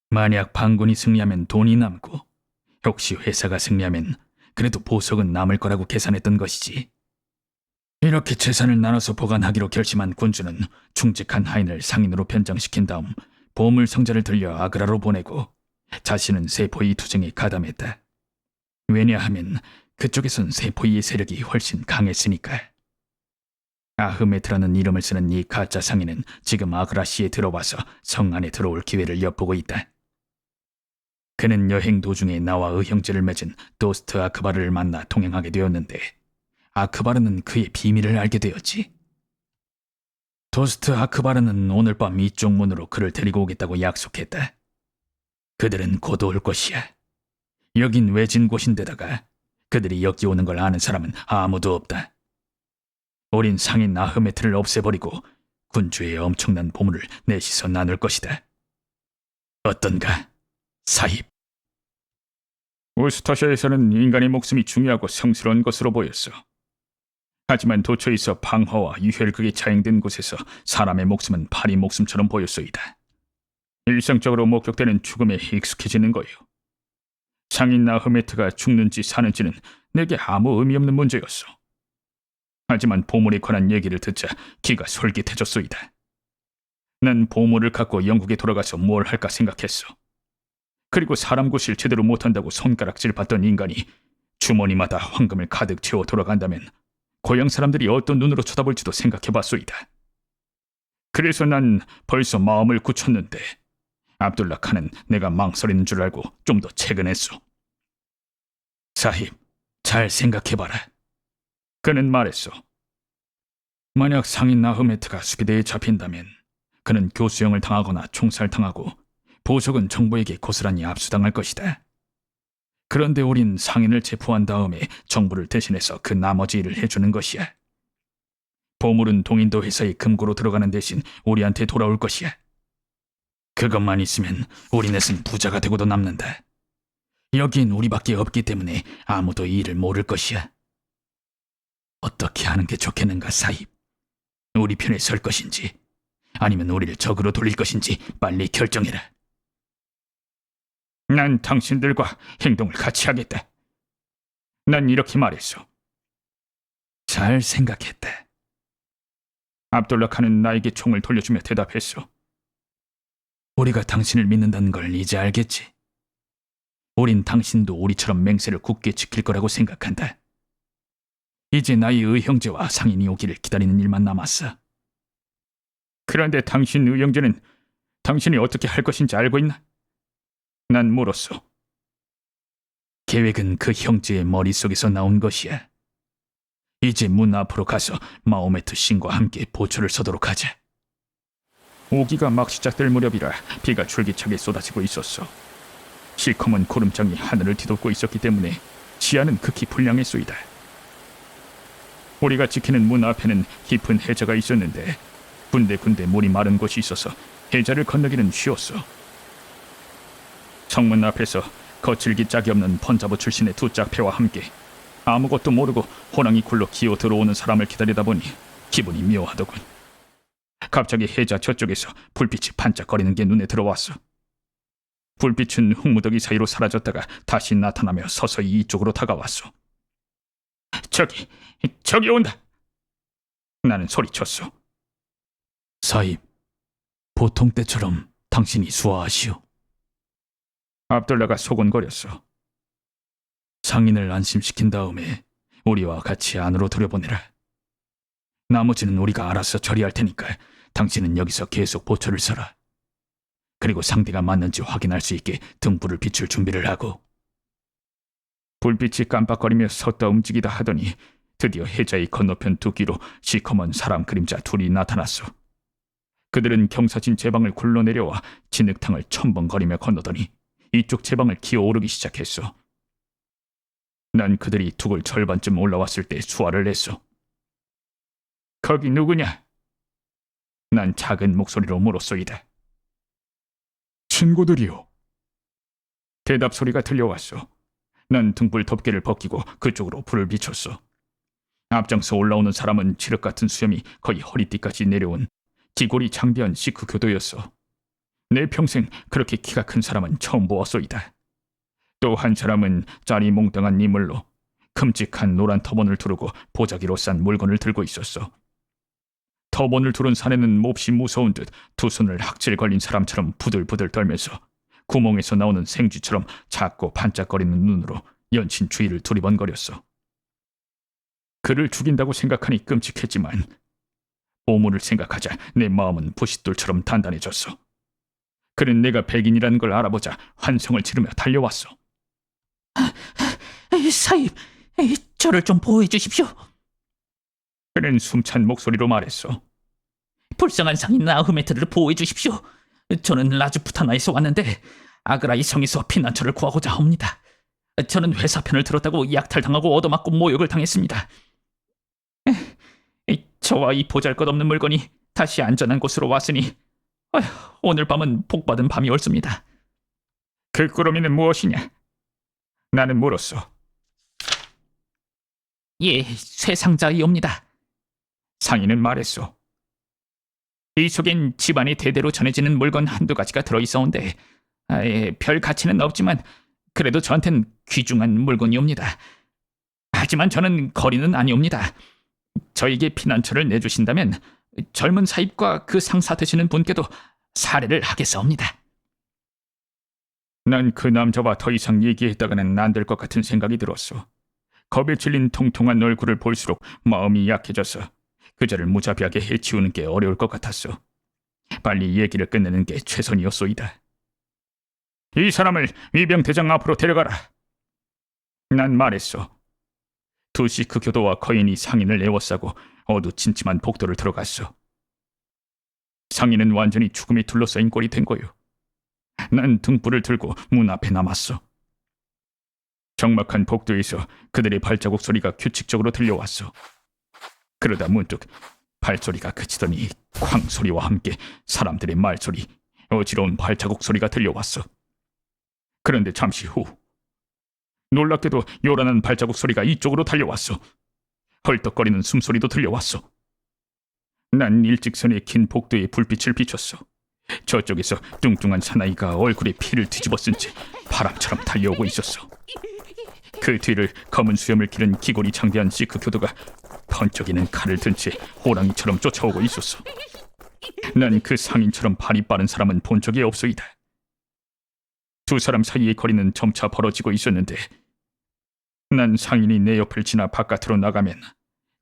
만약 반군이 승리하면 돈이 남고 혹시 회사가 승리하면 그래도 보석은 남을 거라고 계산했던 것이지. 이렇게 재산을 나눠서 보관하기로 결심한 군주는 충직한 하인을 상인으로 변장시킨 다음 보물 상자를 들려 아그라로 보내고 자신은 세포이 투쟁에 가담했다. 왜냐하면 그쪽에선 세포이의 세력이 훨씬 강했으니까. 아흐메트라는 이름을 쓰는 이 가짜 상인은 지금 아그라시에 들어와서 성 안에 들어올 기회를 엿보고 있다. 그는 여행 도중에 나와 의형제를 맺은 도스트 아크바르를 만나 동행하게 되었는데 아크바르는 그의 비밀을 알게 되었지. 도스트 아크바르는 오늘 밤 이쪽 문으로 그를 데리고 오겠다고 약속했다. 그들은 곧 올 것이야. 여긴 외진 곳인데다가 그들이 여기 오는 걸 아는 사람은 아무도 없다. 우린 상인 아흐메트를 없애버리고 군주의 엄청난 보물을 넷이서 나눌 것이다. 어떤가, 사입? 우스터샤에서는 인간의 목숨이 중요하고 성스러운 것으로 보였어. 하지만 도처에서 방화와 유혈극이 자행된 곳에서 사람의 목숨은 파리 목숨처럼 보였소이다. 일상적으로 목격되는 죽음에 익숙해지는 거요. 상인 나흐메트가 죽는지 사는지는 내게 아무 의미 없는 문제였어. 하지만 보물에 관한 얘기를 듣자 기가 솔깃해졌소이다. 난 보물을 갖고 영국에 돌아가서 뭘 할까 생각했어. 그리고 사람 구실 제대로 못한다고 손가락질 받던 인간이 주머니마다 황금을 가득 채워 돌아간다면 고향 사람들이 어떤 눈으로 쳐다볼지도 생각해봤소이다. 그래서 난 벌써 마음을 굳혔는데 압둘라 칸은 내가 망설이는 줄 알고 좀 더 채근했소. 사입, 잘 생각해봐라. 그는 말했어. 만약 상인 나흐메트가 수비대에 잡힌다면 그는 교수형을 당하거나 총살당하고 보석은 정부에게 고스란히 압수당할 것이다. 그런데 우린 상인을 체포한 다음에 정부를 대신해서 그 나머지 일을 해주는 것이야. 보물은 동인도 회사의 금고로 들어가는 대신 우리한테 돌아올 것이야. 그것만 있으면 우리 넷은 부자가 되고도 남는다. 여긴 우리밖에 없기 때문에 아무도 이 일을 모를 것이야. 어떻게 하는 게 좋겠는가, 사입? 우리 편에 설 것인지 아니면 우리를 적으로 돌릴 것인지 빨리 결정해라. 난 당신들과 행동을 같이 하겠다. 난 이렇게 말했어. 잘 생각했다. 압둘라 칸은 나에게 총을 돌려주며 대답했어. 우리가 당신을 믿는다는 걸 이제 알겠지? 우린 당신도 우리처럼 맹세를 굳게 지킬 거라고 생각한다. 이제 나의 의형제와 상인이 오기를 기다리는 일만 남았어. 그런데 당신 의형제는 당신이 어떻게 할 것인지 알고 있나? 난 물었어. 계획은 그 형제의 머릿속에서 나온 것이야. 이제 문 앞으로 가서 마호메트 신과 함께 보초를 서도록 하자. 오기가 막 시작될 무렵이라 비가 줄기차게 쏟아지고 있었어. 실컷은 구름장이 하늘을 뒤덮고 있었기 때문에 시야는 극히 불량했소이다. 우리가 지키는 문 앞에는 깊은 해저가 있었는데 군데군데 물이 마른 곳이 있어서 해저를 건너기는 쉬웠어. 성문 앞에서 거칠기 짝이 없는 펀자부 출신의 두 짝패와 함께 아무것도 모르고 호랑이 굴로 기어 들어오는 사람을 기다리다 보니 기분이 묘하더군. 갑자기 해자 저쪽에서 불빛이 반짝거리는 게 눈에 들어왔어. 불빛은 흙무더기 사이로 사라졌다가 다시 나타나며 서서히 이쪽으로 다가왔어. 저기 온다! 나는 소리쳤어. 사입, 보통 때처럼 당신이 수화하시오. 압둘라가 소곤거렸어. 상인을 안심시킨 다음에 우리와 같이 안으로 들여보내라. 나머지는 우리가 알아서 처리할 테니까 당신은 여기서 계속 보초를 서라. 그리고 상대가 맞는지 확인할 수 있게 등불을 비출 준비를 하고. 불빛이 깜빡거리며 섰다 움직이다 하더니 드디어 해자의 건너편 두 귀로 시커먼 사람 그림자 둘이 나타났어. 그들은 경사진 제방을 굴러내려와 진흙탕을 첨벙거리며 건너더니 이쪽 제방을 기어오르기 시작했어. 난 그들이 둑을 절반쯤 올라왔을 때 수화를 냈어. 거기 누구냐? 난 작은 목소리로 물었소이다. 친구들이요. 대답 소리가 들려왔어. 난 등불 덮개를 벗기고 그쪽으로 불을 비췄어. 앞장서 올라오는 사람은 칠흑 같은 수염이 거의 허리띠까지 내려온 기골이 장대한 시크 교도였어. 내 평생 그렇게 키가 큰 사람은 처음 보았소이다. 또 한 사람은 짜리 몽땅한 이물로 큼직한 노란 터번을 두르고 보자기로 싼 물건을 들고 있었어. 터번을 두른 사내는 몹시 무서운 듯 두 손을 학질 걸린 사람처럼 부들부들 떨면서 구멍에서 나오는 생쥐처럼 작고 반짝거리는 눈으로 연신 주위를 두리번거렸어. 그를 죽인다고 생각하니 끔찍했지만 보물을 생각하자 내 마음은 부싯돌처럼 단단해졌어. 그는 내가 백인이라는 걸 알아보자 환성을 지르며 달려왔어. 사입, 저를 좀 보호해 주십시오. 그는 숨찬 목소리로 말했어. 불쌍한 상인 나흐메트를 보호해 주십시오. 저는 라주푸타나에서 왔는데 아그라이 성에서 피난처를 구하고자 합니다. 저는 회사편을 들었다고 약탈당하고 얻어맞고 모욕을 당했습니다. 저와 이 보잘것없는 물건이 다시 안전한 곳으로 왔으니 오늘 밤은 복받은 밤이 옳습니다. 그 꾸러미는 무엇이냐? 나는 물었어. 예, 쇠상자이옵니다. 상인은 말했어. 이 속엔 집안이 대대로 전해지는 물건 한두 가지가 들어있어온데 별 가치는 없지만 그래도 저한텐 귀중한 물건이옵니다. 하지만 저는 거리는 아니옵니다. 저에게 피난처를 내주신다면 젊은 사입과 그 상사 되시는 분께도 사례를 하겠사옵니다. 난 그 남자와 더 이상 얘기했다가는 안 될 것 같은 생각이 들었어. 겁에 질린 통통한 얼굴을 볼수록 마음이 약해져서 그자를 무자비하게 해치우는 게 어려울 것 같았어. 빨리 얘기를 끝내는 게 최선이었소이다. 이 사람을 위병대장 앞으로 데려가라. 난 말했어. 두 시크 교도와 거인이 상인을 에워싸고 어두침침한 복도를 들어갔어. 상인은 완전히 죽음에 둘러싸인 꼴이 된 거요. 난 등불을 들고 문 앞에 남았어. 적막한 복도에서 그들의 발자국 소리가 규칙적으로 들려왔어. 그러다 문득 발소리가 그치더니 쾅 소리와 함께 사람들의 말소리, 어지러운 발자국 소리가 들려왔어. 그런데 잠시 후 놀랍게도 요란한 발자국 소리가 이쪽으로 달려왔어. 헐떡거리는 숨소리도 들려왔어. 난 일직선의 긴 복도에 불빛을 비췄어. 저쪽에서 뚱뚱한 사나이가 얼굴에 피를 뒤집어 쓴 채 바람처럼 달려오고 있었어. 그 뒤를 검은 수염을 기른 기골이 장대한 시크 교도가 번쩍이는 칼을 든 채 호랑이처럼 쫓아오고 있었어. 난 그 상인처럼 발이 빠른 사람은 본 적이 없소이다. 두 사람 사이의 거리는 점차 벌어지고 있었는데 난 상인이 내 옆을 지나 바깥으로 나가면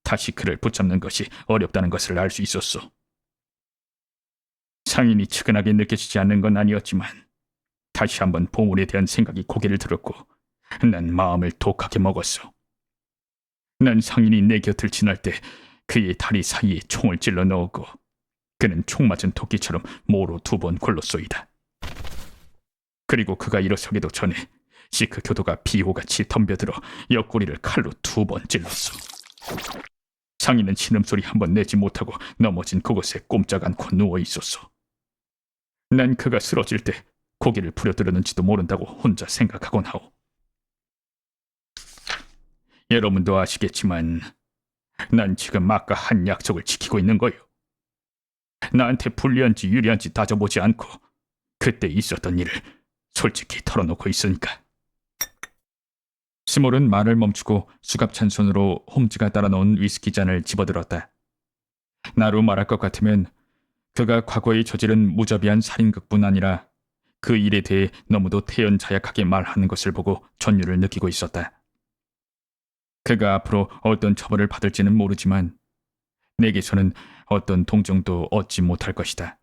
다시 그를 붙잡는 것이 어렵다는 것을 알 수 있었어. 상인이 측은하게 느껴지지 않는 건 아니었지만 다시 한번 보물에 대한 생각이 고개를 들었고 난 마음을 독하게 먹었어. 난 상인이 내 곁을 지날 때 그의 다리 사이에 총을 찔러 넣었고 그는 총 맞은 토끼처럼 모로 2번 굴렀소이다. 그리고 그가 일어서기도 전에 시크 교도가 비호같이 덤벼들어 옆구리를 칼로 2번 찔렀어. 상인은 신음소리 한 번 내지 못하고 넘어진 그곳에 꼼짝 않고 누워있었어. 난 그가 쓰러질 때 고개를 부려들었는지도 모른다고 혼자 생각하곤 하오. 여러분도 아시겠지만 난 지금 아까 한 약속을 지키고 있는 거요. 나한테 불리한지 유리한지 따져보지 않고 그때 있었던 일을 솔직히 털어놓고 있으니까. 스몰은 말을 멈추고 수갑찬 손으로 홈즈가 따라 놓은 위스키 잔을 집어들었다. 나로 말할 것 같으면 그가 과거에 저지른 무자비한 살인극뿐 아니라 그 일에 대해 너무도 태연자약하게 말하는 것을 보고 전율을 느끼고 있었다. 그가 앞으로 어떤 처벌을 받을지는 모르지만 내게서는 어떤 동정도 얻지 못할 것이다.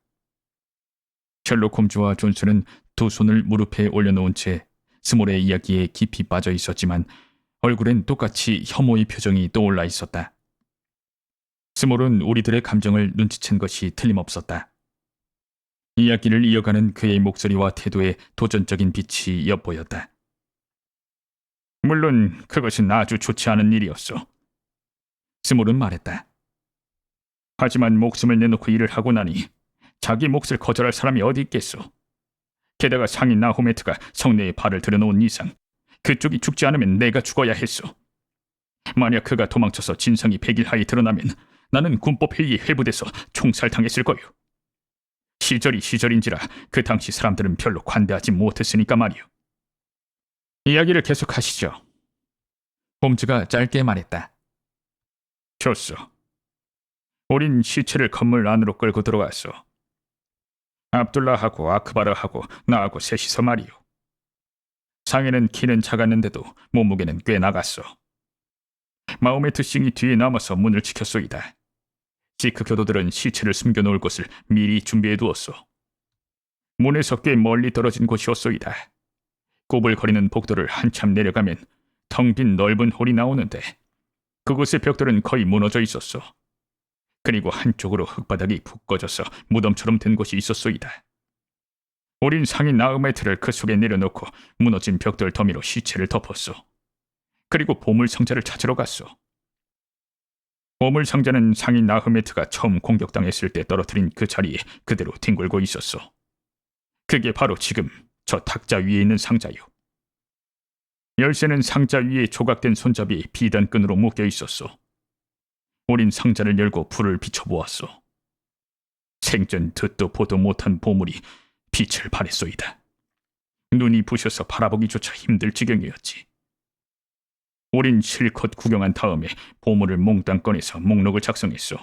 셜록 홈즈와 존슨은 두 손을 무릎에 올려놓은 채 스몰의 이야기에 깊이 빠져 있었지만 얼굴엔 똑같이 혐오의 표정이 떠올라 있었다. 스몰은 우리들의 감정을 눈치챈 것이 틀림없었다. 이야기를 이어가는 그의 목소리와 태도에 도전적인 빛이 엿보였다. 물론 그것은 아주 좋지 않은 일이었어. 스몰은 말했다. 하지만 목숨을 내놓고 일을 하고 나니 자기 몫을 거절할 사람이 어디 있겠소. 게다가 상인 나호메트가 성내에 발을 들여놓은 이상 그쪽이 죽지 않으면 내가 죽어야 했소. 만약 그가 도망쳐서 진상이 100일 하에 드러나면 나는 군법회의에 회부돼서 총살당했을 거요. 시절이 시절인지라 그 당시 사람들은 별로 관대하지 못했으니까 말이요. 이야기를 계속하시죠. 홈즈가 짧게 말했다. 좋소. 우린 시체를 건물 안으로 끌고 들어갔소. 압둘라하고 아크바르하고 나하고 셋이서 말이요. 상에는 키는 작았는데도 몸무게는 꽤 나갔소. 마호메트 싱이 뒤에 남아서 문을 지켰소이다. 시크 교도들은 시체를 숨겨놓을 곳을 미리 준비해 두었소. 문에서 꽤 멀리 떨어진 곳이었소이다. 꼬불거리는 복도를 한참 내려가면 텅 빈 넓은 홀이 나오는데 그곳의 벽돌은 거의 무너져 있었소. 그리고 한쪽으로 흙바닥이 푹 꺼져서 무덤처럼 된 곳이 있었소이다. 우린 상인 나우메트를 그 속에 내려놓고 무너진 벽돌 더미로 시체를 덮었소. 그리고 보물상자를 찾으러 갔소. 보물상자는 상인 나흐메트가 처음 공격당했을 때 떨어뜨린 그 자리에 그대로 뒹굴고 있었소. 그게 바로 지금 저 탁자 위에 있는 상자요. 열쇠는 상자 위에 조각된 손잡이에 비단끈으로 묶여 있었소. 우린 상자를 열고 불을 비춰보았소. 생전 듣도 보도 못한 보물이 빛을 발했소이다. 눈이 부셔서 바라보기조차 힘들 지경이었지. 우린 실컷 구경한 다음에 보물을 몽땅 꺼내서 목록을 작성했소.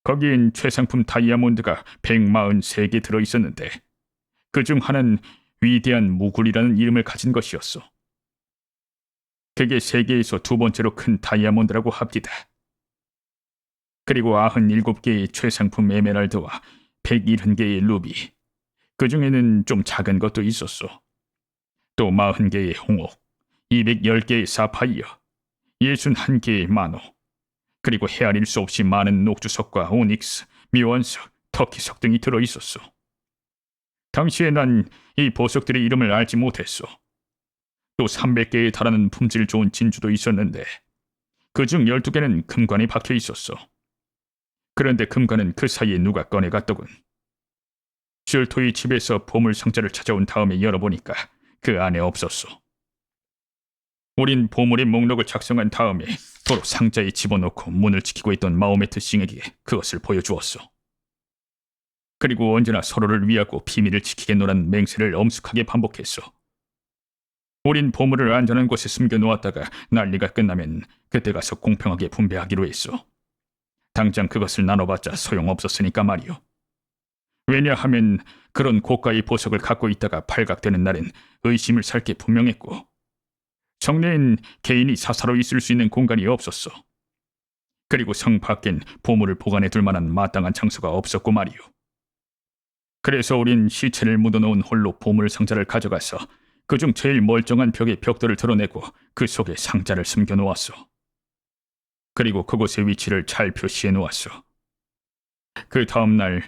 거기엔 최상품 다이아몬드가 143개 들어있었는데 그중 하나는 위대한 무굴이라는 이름을 가진 것이었소. 그게 세계에서 두 번째로 큰 다이아몬드라고 합디다. 그리고 97개의 최상품 에메랄드와 170개의 루비, 그 중에는 좀 작은 것도 있었소. 또 40개의 홍옥, 210개의 사파이어, 61개의 마노, 그리고 헤아릴 수 없이 많은 녹주석과 오닉스, 미원석, 터키석 등이 들어있었소. 당시에 난 이 보석들의 이름을 알지 못했소. 또 300개에 달하는 품질 좋은 진주도 있었는데 그중 12개는 금관에 박혀 있었소. 그런데 금관은 그 사이에 누가 꺼내갔더군. 슐토의 집에서 보물상자를 찾아온 다음에 열어보니까 그 안에 없었소. 우린 보물의 목록을 작성한 다음에 도로 상자에 집어넣고 문을 지키고 있던 마호메트 싱에게 그것을 보여주었소. 그리고 언제나 서로를 위하고 비밀을 지키겠노란 맹세를 엄숙하게 반복했소. 우린 보물을 안전한 곳에 숨겨놓았다가 난리가 끝나면 그때 가서 공평하게 분배하기로 했소. 당장 그것을 나눠봤자 소용없었으니까 말이오. 왜냐하면 그런 고가의 보석을 갖고 있다가 발각되는 날엔 의심을 살 게 분명했고 성내엔 개인이 사사로 있을 수 있는 공간이 없었어. 그리고 성 밖엔 보물을 보관해 둘 만한 마땅한 장소가 없었고 말이오. 그래서 우린 시체를 묻어놓은 홀로 보물 상자를 가져가서 그중 제일 멀쩡한 벽의 벽돌을 드러내고 그 속에 상자를 숨겨놓았어. 그리고 그곳의 위치를 잘 표시해 놓았어. 그 다음 날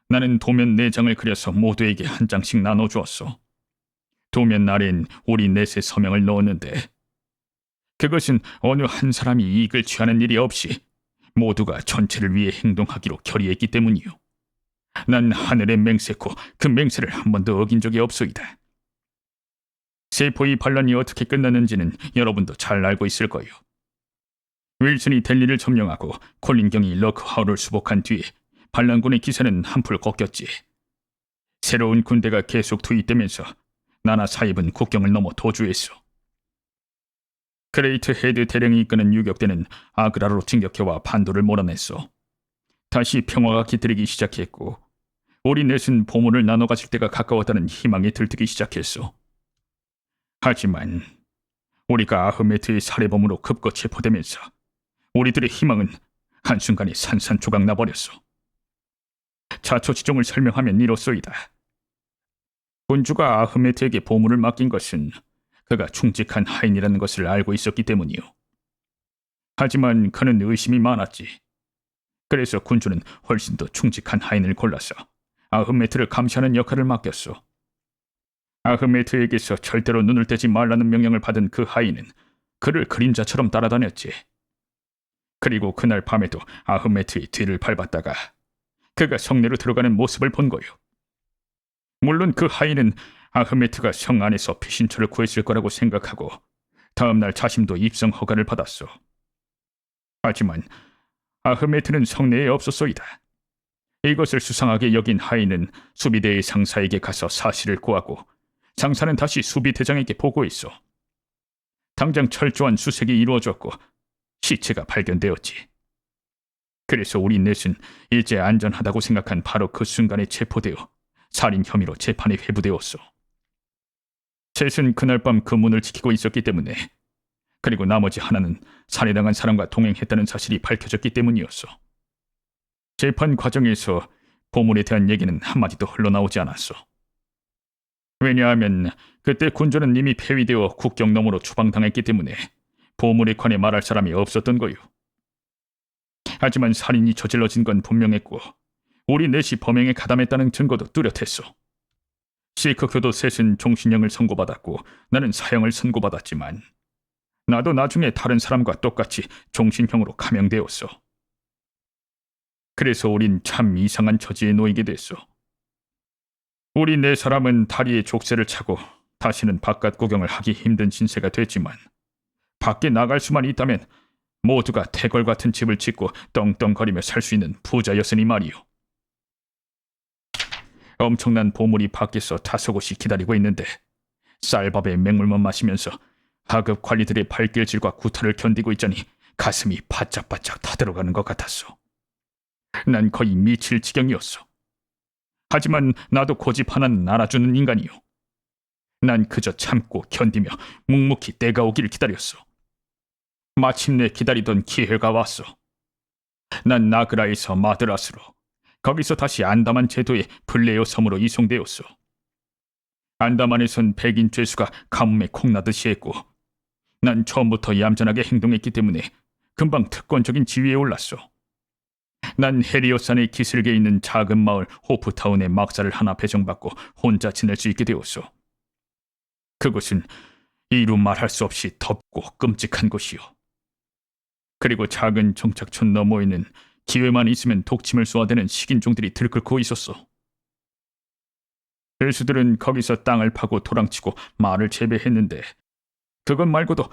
나는 도면 4장을 그려서 모두에게 한 장씩 나눠주었어. 도면 아래엔 우리 넷의 서명을 넣었는데 그것은 어느 한 사람이 이익을 취하는 일이 없이 모두가 전체를 위해 행동하기로 결의했기 때문이요. 난 하늘의 맹세코 그 맹세를 한 번도 어긴 적이 없소이다. 세포의 반란이 어떻게 끝났는지는 여러분도 잘 알고 있을 거요. 윌슨이 델리를 점령하고 콜린 경이 러크하우를 수복한 뒤에 반란군의 기세는 한풀 꺾였지. 새로운 군대가 계속 투입되면서 나나 사입은 국경을 넘어 도주했소. 그레이트 헤드 대령이 이끄는 유격대는 아그라로 진격해와 반도를 몰아냈소. 다시 평화가 깃들이기 시작했고 우리 넷은 보물을 나눠 가질 때가 가까웠다는 희망에 들뜨기 시작했소. 하지만 우리가 아흐메트의 살해범으로 급거 체포되면서 우리들의 희망은 한순간에 산산조각 나버렸소. 자초지종을 설명하면 이렇소이다. 군주가 아흐메트에게 보물을 맡긴 것은 그가 충직한 하인이라는 것을 알고 있었기 때문이요. 하지만 그는 의심이 많았지. 그래서 군주는 훨씬 더 충직한 하인을 골라서 아흐메트를 감시하는 역할을 맡겼소. 아흐메트에게서 절대로 눈을 떼지 말라는 명령을 받은 그 하인은 그를 그림자처럼 따라다녔지. 그리고 그날 밤에도 아흐메트의 뒤를 밟았다가 그가 성내로 들어가는 모습을 본 거요. 물론 그 하인은 아흐메트가 성 안에서 피신처를 구했을 거라고 생각하고 다음날 자신도 입성 허가를 받았소. 하지만 아흐메트는 성내에 없었소이다. 이것을 수상하게 여긴 하인은 수비대의 상사에게 가서 사실을 고하고 상사는 다시 수비대장에게 보고했소. 당장 철저한 수색이 이루어졌고 시체가 발견되었지. 그래서 우리 넷은 이제 안전하다고 생각한 바로 그 순간에 체포되어 살인 혐의로 재판에 회부되었소. 셋은 그날 밤 그 문을 지키고 있었기 때문에, 그리고 나머지 하나는 살해당한 사람과 동행했다는 사실이 밝혀졌기 때문이었소. 재판 과정에서 보물에 대한 얘기는 한마디도 흘러나오지 않았소. 왜냐하면 그때 군주는 이미 폐위되어 국경 너머로 추방당했기 때문에 보물에 관해 말할 사람이 없었던 거요. 하지만 살인이 저질러진 건 분명했고 우리 넷이 범행에 가담했다는 증거도 뚜렷했소. 시크 교도 셋은 종신형을 선고받았고 나는 사형을 선고받았지만 나도 나중에 다른 사람과 똑같이 종신형으로 감형되었소. 그래서 우린 참 이상한 처지에 놓이게 됐소. 우리 네 사람은 다리에 족쇄를 차고 다시는 바깥 구경을 하기 힘든 신세가 됐지만 밖에 나갈 수만 있다면 모두가 태걸 같은 집을 짓고 떵떵거리며 살 수 있는 부자였으니 말이오. 엄청난 보물이 밖에서 다소곳이 기다리고 있는데 쌀밥에 맹물만 마시면서 하급 관리들의 발길질과 구타를 견디고 있자니 가슴이 바짝바짝 타들어가는 것 같았소. 난 거의 미칠 지경이었어. 하지만 나도 고집 하나는 알아주는 인간이요. 난 그저 참고 견디며 묵묵히 때가 오기를 기다렸어. 마침내 기다리던 기회가 왔어. 난 나그라에서 마드라스로, 거기서 다시 안다만 제도의 블레어 섬으로 이송되었어. 안다만에선 백인 죄수가 가뭄에 콩나듯이 했고 난 처음부터 얌전하게 행동했기 때문에 금방 특권적인 지위에 올랐어. 난 헤리오산의 기슭에 있는 작은 마을 호프타운의 막사를 하나 배정받고 혼자 지낼 수 있게 되었어. 그곳은 이루 말할 수 없이 덥고 끔찍한 곳이요. 그리고 작은 정착촌 너머에는 기회만 있으면 독침을 쏘아대는 식인종들이 들끓고 있었어. 죄수들은 거기서 땅을 파고 도랑치고 말을 재배했는데 그것 말고도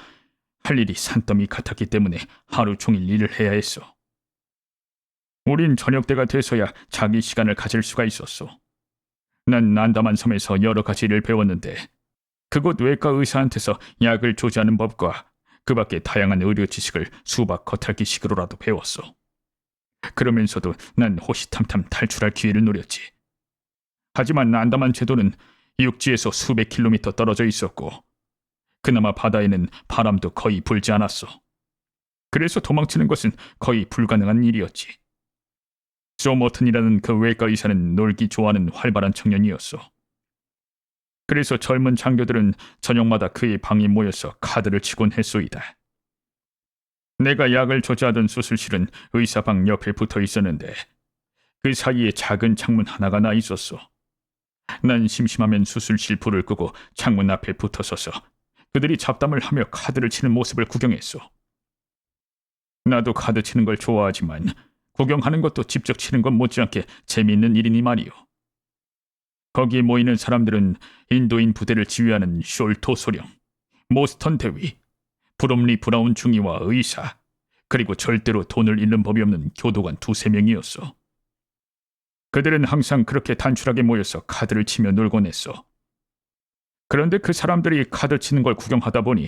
할 일이 산더미 같았기 때문에 하루 종일 일을 해야 했어. 우린 저녁때가 돼서야 자기 시간을 가질 수가 있었어. 난 안다만 섬에서 여러 가지 일을 배웠는데 그곳 외과 의사한테서 약을 조지하는 법과 그 밖에 다양한 의료 지식을 수박 겉핥기식으로라도 배웠어. 그러면서도 난 호시탐탐 탈출할 기회를 노렸지. 하지만 안다만 제도는 육지에서 수백 킬로미터 떨어져 있었고 그나마 바다에는 바람도 거의 불지 않았어. 그래서 도망치는 것은 거의 불가능한 일이었지. 소머튼이라는 그 외과 의사는 놀기 좋아하는 활발한 청년이었어. 그래서 젊은 장교들은 저녁마다 그의 방에 모여서 카드를 치곤 했소이다. 내가 약을 조제하던 수술실은 의사방 옆에 붙어 있었는데 그 사이에 작은 창문 하나가 나 있었어. 난 심심하면 수술실 불을 끄고 창문 앞에 붙어 서서 그들이 잡담을 하며 카드를 치는 모습을 구경했어. 나도 카드 치는 걸 좋아하지만 구경하는 것도 직접 치는 것 못지않게 재미있는 일이니 말이오. 거기에 모이는 사람들은 인도인 부대를 지휘하는 숄토 소령, 모스턴 대위, 브롬리 브라운 중위와 의사, 그리고 절대로 돈을 잃는 법이 없는 교도관 2~3명이었어. 그들은 항상 그렇게 단출하게 모여서 카드를 치며 놀곤 했어. 그런데 그 사람들이 카드 치는 걸 구경하다 보니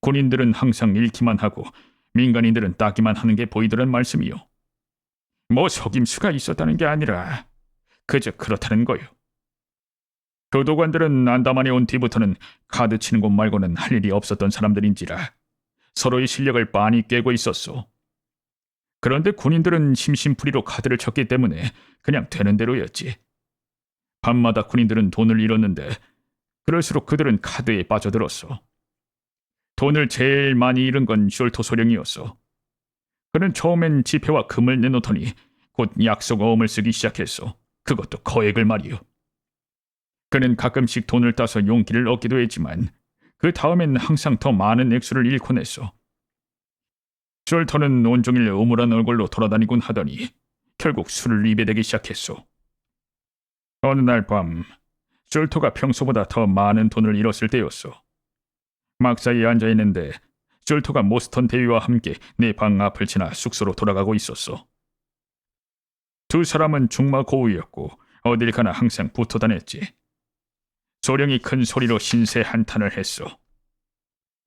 군인들은 항상 읽기만 하고 민간인들은 따기만 하는 게 보이더란 말씀이요. 뭐 속임수가 있었다는 게 아니라 그저 그렇다는 거요. 교도관들은 안다만에 온 뒤부터는 카드 치는 것 말고는 할 일이 없었던 사람들인지라 서로의 실력을 빤히 꿰고 있었소. 그런데 군인들은 심심풀이로 카드를 쳤기 때문에 그냥 되는 대로였지. 밤마다 군인들은 돈을 잃었는데 그럴수록 그들은 카드에 빠져들었어. 돈을 제일 많이 잃은 건 숄토 소령이었어. 그는 처음엔 지폐와 금을 내놓더니 곧 약속 어음을 쓰기 시작했어. 그것도 거액을 말이요. 그는 가끔씩 돈을 따서 용기를 얻기도 했지만 그 다음엔 항상 더 많은 액수를 잃곤 했어. 숄토는 온종일 우물한 얼굴로 돌아다니곤 하더니 결국 술을 입에 대기 시작했어. 어느 날 밤 숄토가 평소보다 더 많은 돈을 잃었을 때였어. 막사에 앉아있는데 숄토가 모스턴 대위와 함께 내 방 앞을 지나 숙소로 돌아가고 있었어. 두 사람은 중마고우였고 어딜 가나 항상 붙어 다녔지. 소령이 큰 소리로 신세 한탄을 했어.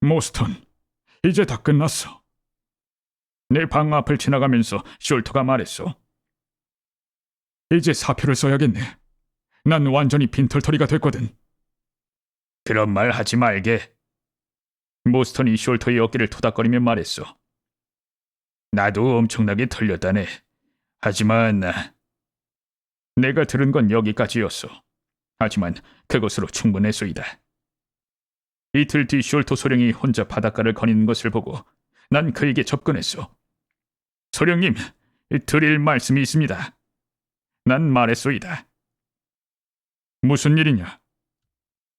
모스턴, 이제 다 끝났어. 내 방 앞을 지나가면서 숄토가 말했어. 이제 사표를 써야겠네. 난 완전히 빈털터리가 됐거든. 그런 말 하지 말게. 모스턴이 숄토의 어깨를 토닥거리며 말했어. 나도 엄청나게 털렸다네. 하지만 내가 들은 건 여기까지였어. 하지만 그것으로 충분했소이다. 이틀 뒤 숄토 소령이 혼자 바닷가를 거니는 것을 보고 난 그에게 접근했어. 소령님, 드릴 말씀이 있습니다. 난 말했소이다. 무슨 일이냐?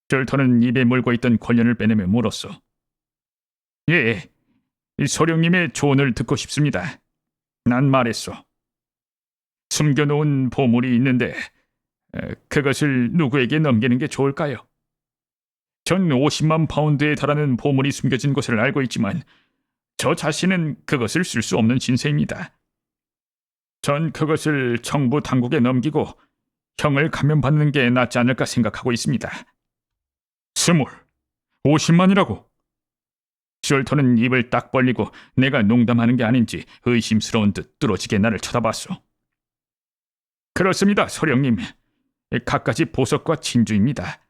숄토는 입에 물고 있던 권련을 빼내며 물었어. 예, 소령님의 조언을 듣고 싶습니다. 난 말했어. 숨겨놓은 보물이 있는데 그것을 누구에게 넘기는 게 좋을까요? 전 50만 파운드에 달하는 보물이 숨겨진 것을 알고 있지만 저 자신은 그것을 쓸 수 없는 신세입니다. 전 그것을 정부 당국에 넘기고 형을 감면받는 게 낫지 않을까 생각하고 있습니다. 50만이라고? 숄토는 입을 딱 벌리고 내가 농담하는 게 아닌지 의심스러운 듯 뚫어지게 나를 쳐다봤어. 그렇습니다, 소령님. 갖가지 보석과 진주입니다.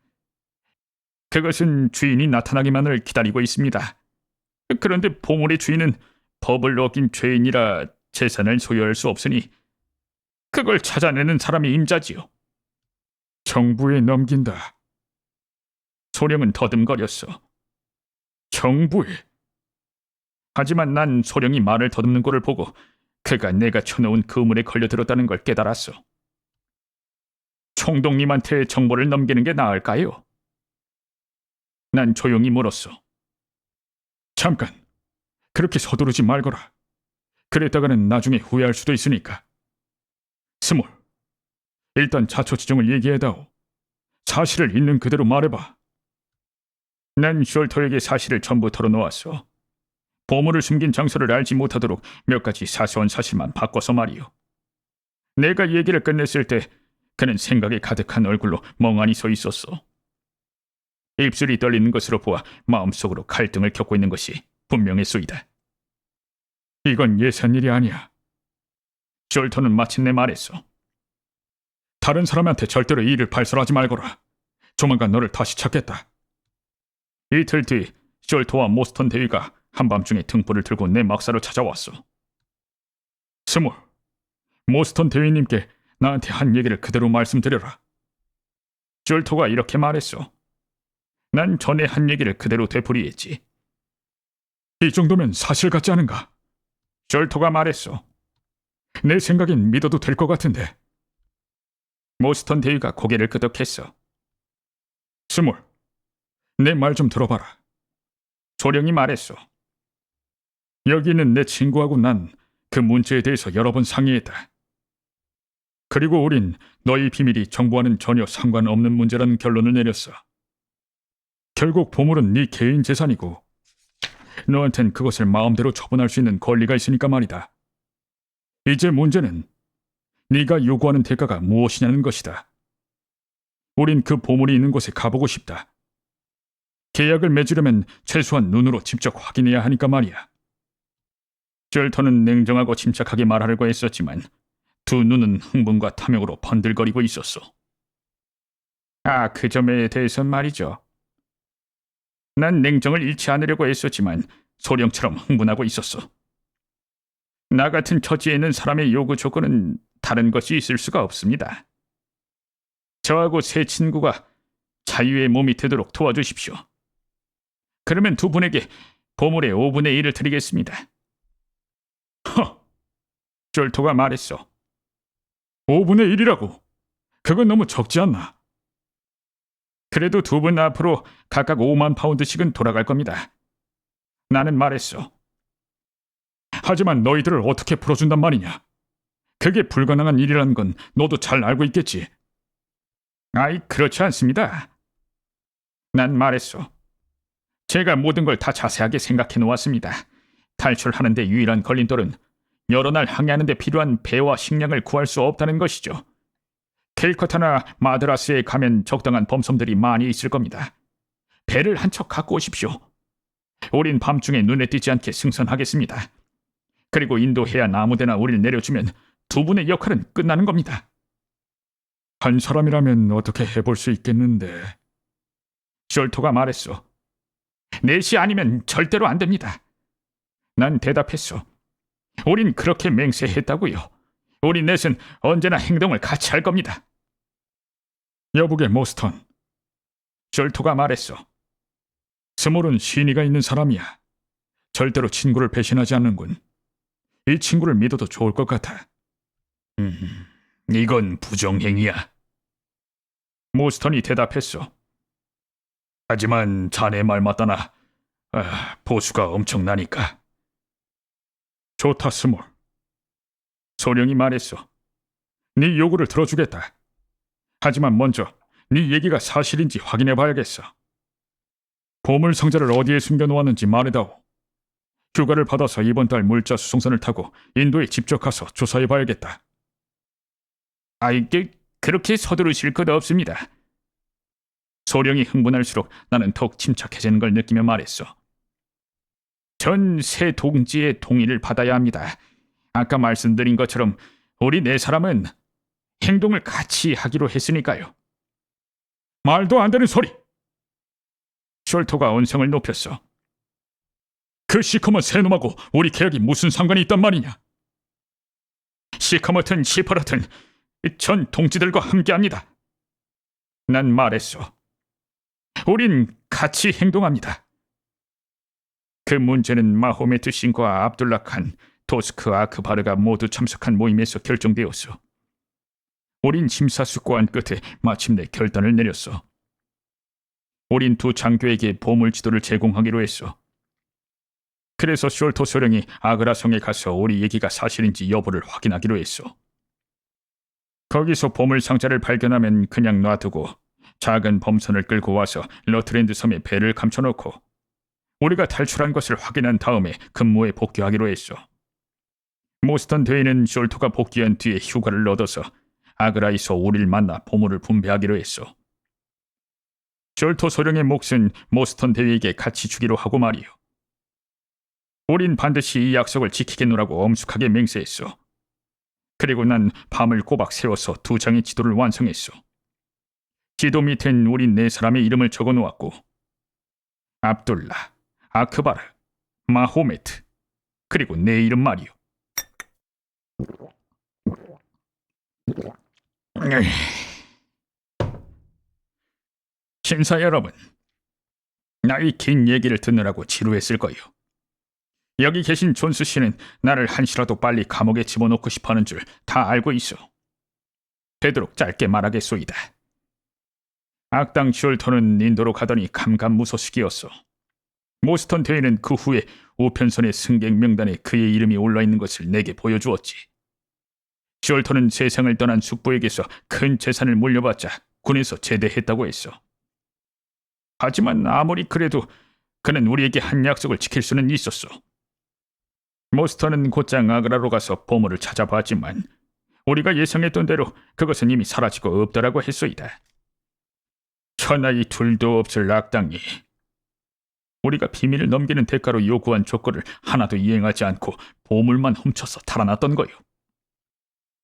그것은 주인이 나타나기만을 기다리고 있습니다. 그런데 보물의 주인은 법을 어긴 죄인이라 재산을 소유할 수 없으니 그걸 찾아내는 사람이 임자지요. 정부에 넘긴다. 소령은 더듬거렸어. 정부에? 하지만 난 소령이 말을 더듬는 꼴을 보고 그가 내가 쳐놓은 그물에 걸려들었다는 걸 깨달았어. 총독님한테 정보를 넘기는 게 나을까요? 난 조용히 물었어. 잠깐, 그렇게 서두르지 말거라. 그랬다가는 나중에 후회할 수도 있으니까. 스몰, 일단 자초지종을 얘기해다오. 사실을 있는 그대로 말해봐. 난 숄토에게 사실을 전부 털어놓았어. 보물을 숨긴 장소를 알지 못하도록 몇 가지 사소한 사실만 바꿔서 말이오. 내가 얘기를 끝냈을 때 그는 생각에 가득한 얼굴로 멍하니 서 있었어. 입술이 떨리는 것으로 보아 마음속으로 갈등을 겪고 있는 것이 분명했소이다. 이건 예산 일이 아니야. 숄토는 마침내 말했어. 다른 사람한테 절대로 이 일을 발설하지 말거라. 조만간 너를 다시 찾겠다. 이틀 뒤 숄토와 모스턴 대위가 한밤중에 등불을 들고 내 막사로 찾아왔어. 스몰, 모스턴 대위님께 나한테 한 얘기를 그대로 말씀드려라. 숄토가 이렇게 말했어. 난 전에 한 얘기를 그대로 되풀이했지. 이 정도면 사실 같지 않은가? 숄토가 말했어. 내 생각엔 믿어도 될 것 같은데. 모스턴 대위가 고개를 끄덕했어. 스몰, 내 말 좀 들어봐라. 소령이 말했어. 여기 있는 내 친구하고 난 그 문제에 대해서 여러 번 상의했다. 그리고 우린 너희 비밀이 정부와는 전혀 상관없는 문제라는 결론을 내렸어. 결국 보물은 네 개인 재산이고 너한텐 그것을 마음대로 처분할 수 있는 권리가 있으니까 말이다. 이제 문제는 네가 요구하는 대가가 무엇이냐는 것이다. 우린 그 보물이 있는 곳에 가보고 싶다. 계약을 맺으려면 최소한 눈으로 직접 확인해야 하니까 말이야. 숄토는 냉정하고 침착하게 말하려고 했었지만 두 눈은 흥분과 탐욕으로 번들거리고 있었어. 그 점에 대해선 말이죠. 난 냉정을 잃지 않으려고 했었지만 소령처럼 흥분하고 있었어. 나 같은 처지에 있는 사람의 요구 조건은 다른 것이 있을 수가 없습니다. 저하고 새 친구가 자유의 몸이 되도록 도와주십시오. 그러면 두 분에게 보물의 5분의 1을 드리겠습니다. 허! 졸토가 말했어. 5분의 1이라고. 그건 너무 적지 않나? 그래도 두 분 앞으로 각각 5만 파운드씩은 돌아갈 겁니다. 나는 말했어. 하지만 너희들을 어떻게 풀어준단 말이냐? 그게 불가능한 일이라는 건 너도 잘 알고 있겠지. 아이, 그렇지 않습니다. 난 말했어. 제가 모든 걸 다 자세하게 생각해 놓았습니다. 탈출하는데 유일한 걸림돌은 여러 날 항해하는 데 필요한 배와 식량을 구할 수 없다는 것이죠. 캘커타나 마드라스에 가면 적당한 범섬들이 많이 있을 겁니다. 배를 한 척 갖고 오십시오. 우린 밤중에 눈에 띄지 않게 승선하겠습니다. 그리고 인도 해안 아무데나 우릴 내려주면 두 분의 역할은 끝나는 겁니다. 한 사람이라면 어떻게 해볼 수 있겠는데. 숄토가 말했어. 넷이 아니면 절대로 안 됩니다. 난 대답했어. 우린 그렇게 맹세했다고요. 우리 넷은 언제나 행동을 같이 할 겁니다. 여북의 모스턴. 숄토가 말했어. 스몰은 신의가 있는 사람이야. 절대로 친구를 배신하지 않는군. 이 친구를 믿어도 좋을 것 같아. 이건 부정행위야. 모스턴이 대답했어. 하지만 자네 말 맞다나 보수가 엄청나니까. 좋다, 스몰. 소령이 말했어. 네 요구를 들어주겠다. 하지만 먼저 네 얘기가 사실인지 확인해봐야겠어. 보물 상자를 어디에 숨겨놓았는지 말해다오. 휴가를 받아서 이번 달 물자 수송선을 타고 인도에 직접 가서 조사해봐야겠다. 이게 그렇게 서두르실 것 없습니다. 소령이 흥분할수록 나는 더욱 침착해지는 걸 느끼며 말했어. 전 새 동지의 동의를 받아야 합니다. 아까 말씀드린 것처럼 우리 네 사람은 행동을 같이 하기로 했으니까요. 말도 안 되는 소리! 숄토가 언성을 높였어. 그 시커먼 새놈하고 우리 계약이 무슨 상관이 있단 말이냐? 시커멓든 시퍼렇든 전 동지들과 함께합니다. 난 말했어. 우린 같이 행동합니다. 그 문제는 마호메트 신과 압둘라 칸, 도스크 아크바르가 모두 참석한 모임에서 결정되었어. 우린 심사숙고한 끝에 마침내 결단을 내렸어. 우린 두 장교에게 보물 지도를 제공하기로 했어. 그래서 숄토 소령이 아그라 성에 가서 우리 얘기가 사실인지 여부를 확인하기로 했어. 거기서 보물 상자를 발견하면 그냥 놔두고 작은 범선을 끌고 와서 러트랜드 섬에 배를 감춰놓고 우리가 탈출한 것을 확인한 다음에 근무에 복귀하기로 했어. 모스턴 대위는 숄토가 복귀한 뒤에 휴가를 얻어서 아그라에서 우리를 만나 보물을 분배하기로 했어. 숄토 소령의 몫은 모스턴 대위에게 같이 주기로 하고 말이요. 우린 반드시 이 약속을 지키겠노라고 엄숙하게 맹세했어. 그리고 난 밤을 꼬박 새워서 두 장의 지도를 완성했어. 지도 밑엔 우리 네 사람의 이름을 적어놓았고 압둘라, 아크바르, 마호메트, 그리고 내 이름 말이요. 신사 여러분, 나의 긴 얘기를 듣느라고 지루했을 거요. 여기 계신 존스 씨는 나를 한시라도 빨리 감옥에 집어넣고 싶어하는 줄 다 알고 있어. 되도록 짧게 말하겠소이다. 악당 숄토는 인도로 가더니 감감무소식이었어. 모스턴 대위는 그 후에 우편선의 승객 명단에 그의 이름이 올라있는 것을 내게 보여주었지. 숄토는 세상을 떠난 숙부에게서 큰 재산을 물려받자 군에서 제대했다고 했어. 하지만 아무리 그래도 그는 우리에게 한 약속을 지킬 수는 있었어. 모스턴은 곧장 아그라로 가서 보물을 찾아봤지만 우리가 예상했던 대로 그것은 이미 사라지고 없더라고 했소이다. 천하의 둘도 없을 악당이 우리가 비밀을 넘기는 대가로 요구한 조건을 하나도 이행하지 않고 보물만 훔쳐서 달아났던 거요.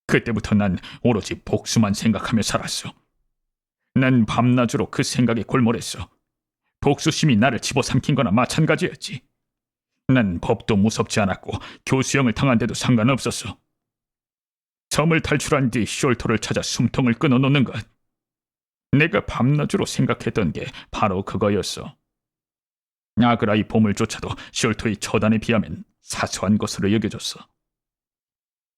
그때부터 난 오로지 복수만 생각하며 살았어. 난 밤낮으로 그 생각에 골몰했어. 복수심이 나를 집어삼킨 거나 마찬가지였지. 난 법도 무섭지 않았고 교수형을 당한 데도 상관없었어. 섬을 탈출한 뒤 숄터를 찾아 숨통을 끊어놓는 것. 내가 밤낮으로 생각했던 게 바로 그거였어. 아그라이 보물조차도 숄터의 처단에 비하면 사소한 것으로 여겨졌어.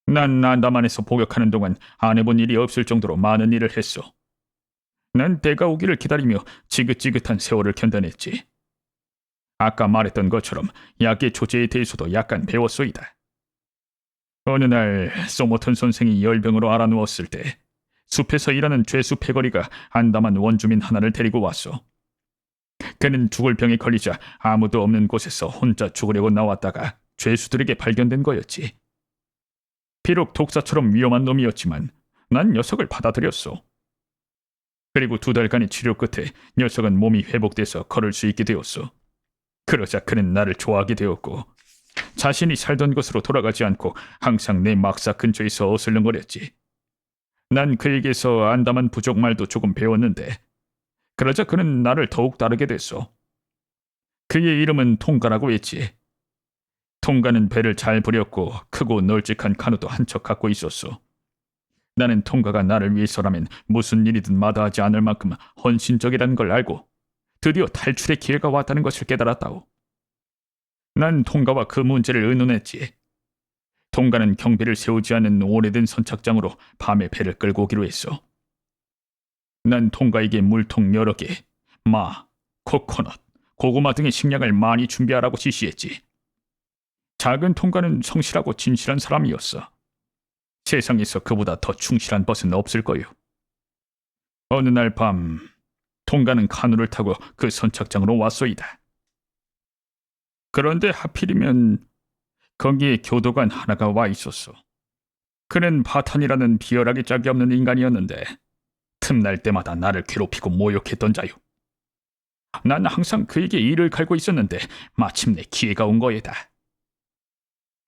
난 안다만에서 복역하는 동안 안 해본 일이 없을 정도로 많은 일을 했어. 난 때가 오기를 기다리며 지긋지긋한 세월을 견뎌냈지. 아까 말했던 것처럼 약의 조제에 대해서도 약간 배웠소이다. 어느 날 소모턴 선생이 열병으로 알아누웠을 때 숲에서 일하는 죄수 패거리가 안다만 원주민 하나를 데리고 왔어. 그는 죽을 병에 걸리자 아무도 없는 곳에서 혼자 죽으려고 나왔다가 죄수들에게 발견된 거였지. 비록 독사처럼 위험한 놈이었지만 난 녀석을 받아들였어. 그리고 2달간의 치료 끝에 녀석은 몸이 회복돼서 걸을 수 있게 되었어. 그러자 그는 나를 좋아하게 되었고 자신이 살던 곳으로 돌아가지 않고 항상 내 막사 근처에서 어슬렁거렸지. 난 그에게서 안다만 부족 말도 조금 배웠는데 그러자 그는 나를 더욱 따르게 됐어. 그의 이름은 통가라고 했지. 통가는 배를 잘 부렸고 크고 널찍한 카누도 한 척 갖고 있었어. 나는 통가가 나를 위해서라면 무슨 일이든 마다하지 않을 만큼 헌신적이라는 걸 알고 드디어 탈출의 기회가 왔다는 것을 깨달았다오. 난 통가와 그 문제를 의논했지. 통가는 경비를 세우지 않은 오래된 선착장으로 밤에 배를 끌고 오기로 했어. 난 통가에게 물통 여러 개, 마, 코코넛, 고구마 등의 식량을 많이 준비하라고 지시했지. 작은 통가는 성실하고 진실한 사람이었어. 세상에서 그보다 더 충실한 벗은 없을 거요. 어느 날 밤, 통가는 카누를 타고 그 선착장으로 왔소이다. 그런데 하필이면 거기에 교도관 하나가 와 있었어. 그는 바탄이라는 비열하게 짝이 없는 인간이었는데 틈날 때마다 나를 괴롭히고 모욕했던 자요. 난 항상 그에게 이를 갈고 있었는데 마침내 기회가 온 거에다.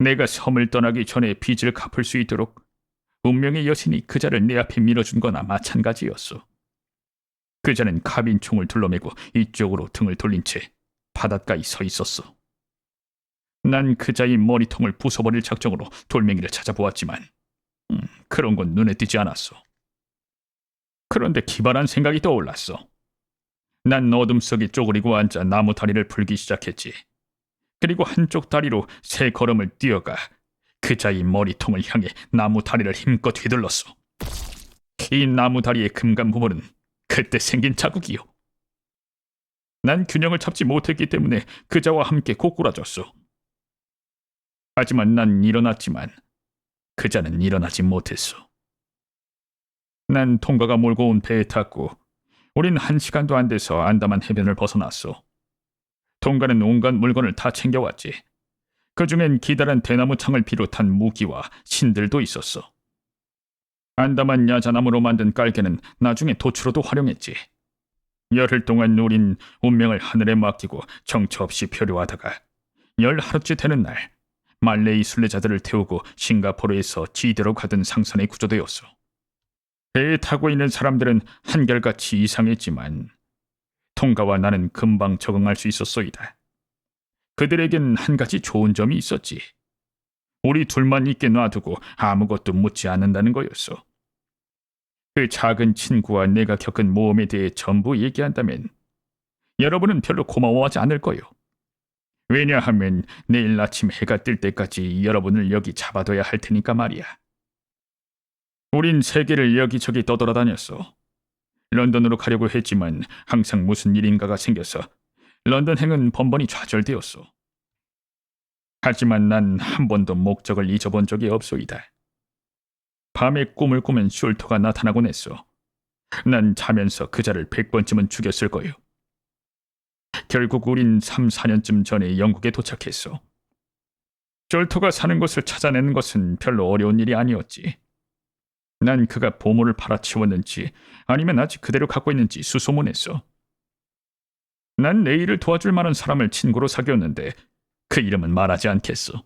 내가 섬을 떠나기 전에 빚을 갚을 수 있도록 운명의 여신이 그자를 내 앞에 밀어준 거나 마찬가지였어. 그자는 카빈총을 둘러매고 이쪽으로 등을 돌린 채 바닷가에 서 있었어. 난 그자의 머리통을 부숴버릴 작정으로 돌멩이를 찾아보았지만 그런 건 눈에 띄지 않았어. 그런데 기발한 생각이 떠올랐어. 난 어둠 속에 쪼그리고 앉아 나무 다리를 풀기 시작했지. 그리고 한쪽 다리로 3걸음을 뛰어가 그자의 머리통을 향해 나무 다리를 힘껏 휘둘렀어. 이 나무 다리의 금간 부분은 그때 생긴 자국이요. 난 균형을 잡지 못했기 때문에 그자와 함께 고꾸라졌어. 하지만 난 일어났지만 그자는 일어나지 못했어. 난 통가가 몰고 온 배에 탔고 우린 1시간도 안 돼서 안다만 해변을 벗어났어. 통가는 온갖 물건을 다 챙겨왔지. 그중엔 기다란 대나무 창을 비롯한 무기와 신들도 있었어. 안다만 야자나무로 만든 깔개는 나중에 도추로도 활용했지. 열흘 동안 우린 운명을 하늘에 맡기고 정처 없이 표류하다가 10하루째 되는 날 말레이 순례자들을 태우고 싱가포르에서 지대로 가던 상선에 구조되었어. 배에 타고 있는 사람들은 한결같이 이상했지만 통가와 나는 금방 적응할 수 있었소이다. 그들에겐 한 가지 좋은 점이 있었지. 우리 둘만 있게 놔두고 아무것도 묻지 않는다는 거였어. 그 작은 친구와 내가 겪은 모험에 대해 전부 얘기한다면 여러분은 별로 고마워하지 않을 거요. 왜냐하면 내일 아침 해가 뜰 때까지 여러분을 여기 잡아둬야 할 테니까 말이야. 우린 세계를 여기저기 떠돌아다녔어. 런던으로 가려고 했지만 항상 무슨 일인가가 생겨서 런던행은 번번이 좌절되었어. 하지만 난 한 번도 목적을 잊어본 적이 없소이다. 밤에 꿈을 꾸면 숄터가 나타나곤 했어. 난 자면서 그자를 100번쯤은 죽였을 거요. 결국 우린 3, 4년쯤 전에 영국에 도착했어. 숄터가 사는 곳을 찾아내는 것은 별로 어려운 일이 아니었지. 난 그가 보물을 팔아치웠는지 아니면 아직 그대로 갖고 있는지 수소문했어. 난 내 일을 도와줄 만한 사람을 친구로 사귀었는데 그 이름은 말하지 않겠어.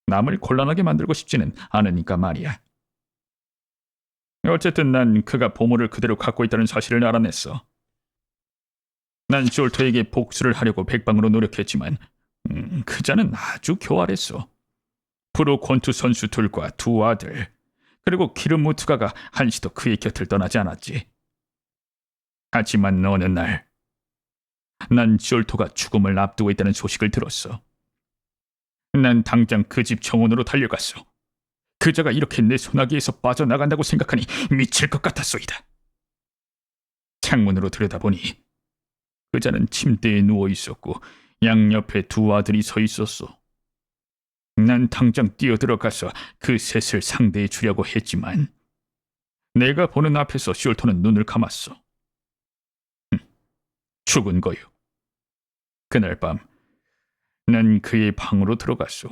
남을 곤란하게 만들고 싶지는 않으니까 말이야. 어쨌든 난 그가 보물을 그대로 갖고 있다는 사실을 알아냈어. 난 숄터에게 복수를 하려고 백방으로 노력했지만 그자는 아주 교활했어. 프로 권투 선수 둘과 두 아들, 그리고 키르무트가가 한시도 그의 곁을 떠나지 않았지. 하지만 어느 날, 난 숄토가 죽음을 앞두고 있다는 소식을 들었어. 난 당장 그 집 정원으로 달려갔어. 그자가 이렇게 내 소나기에서 빠져나간다고 생각하니 미칠 것 같았소이다. 창문으로 들여다보니 그자는 침대에 누워 있었고 양옆에 두 아들이 서 있었어. 난 당장 뛰어들어가서 그 셋을 상대해 주려고 했지만 내가 보는 앞에서 숄토는 눈을 감았어. 죽은 거요. 그날 밤 난 그의 방으로 들어갔소.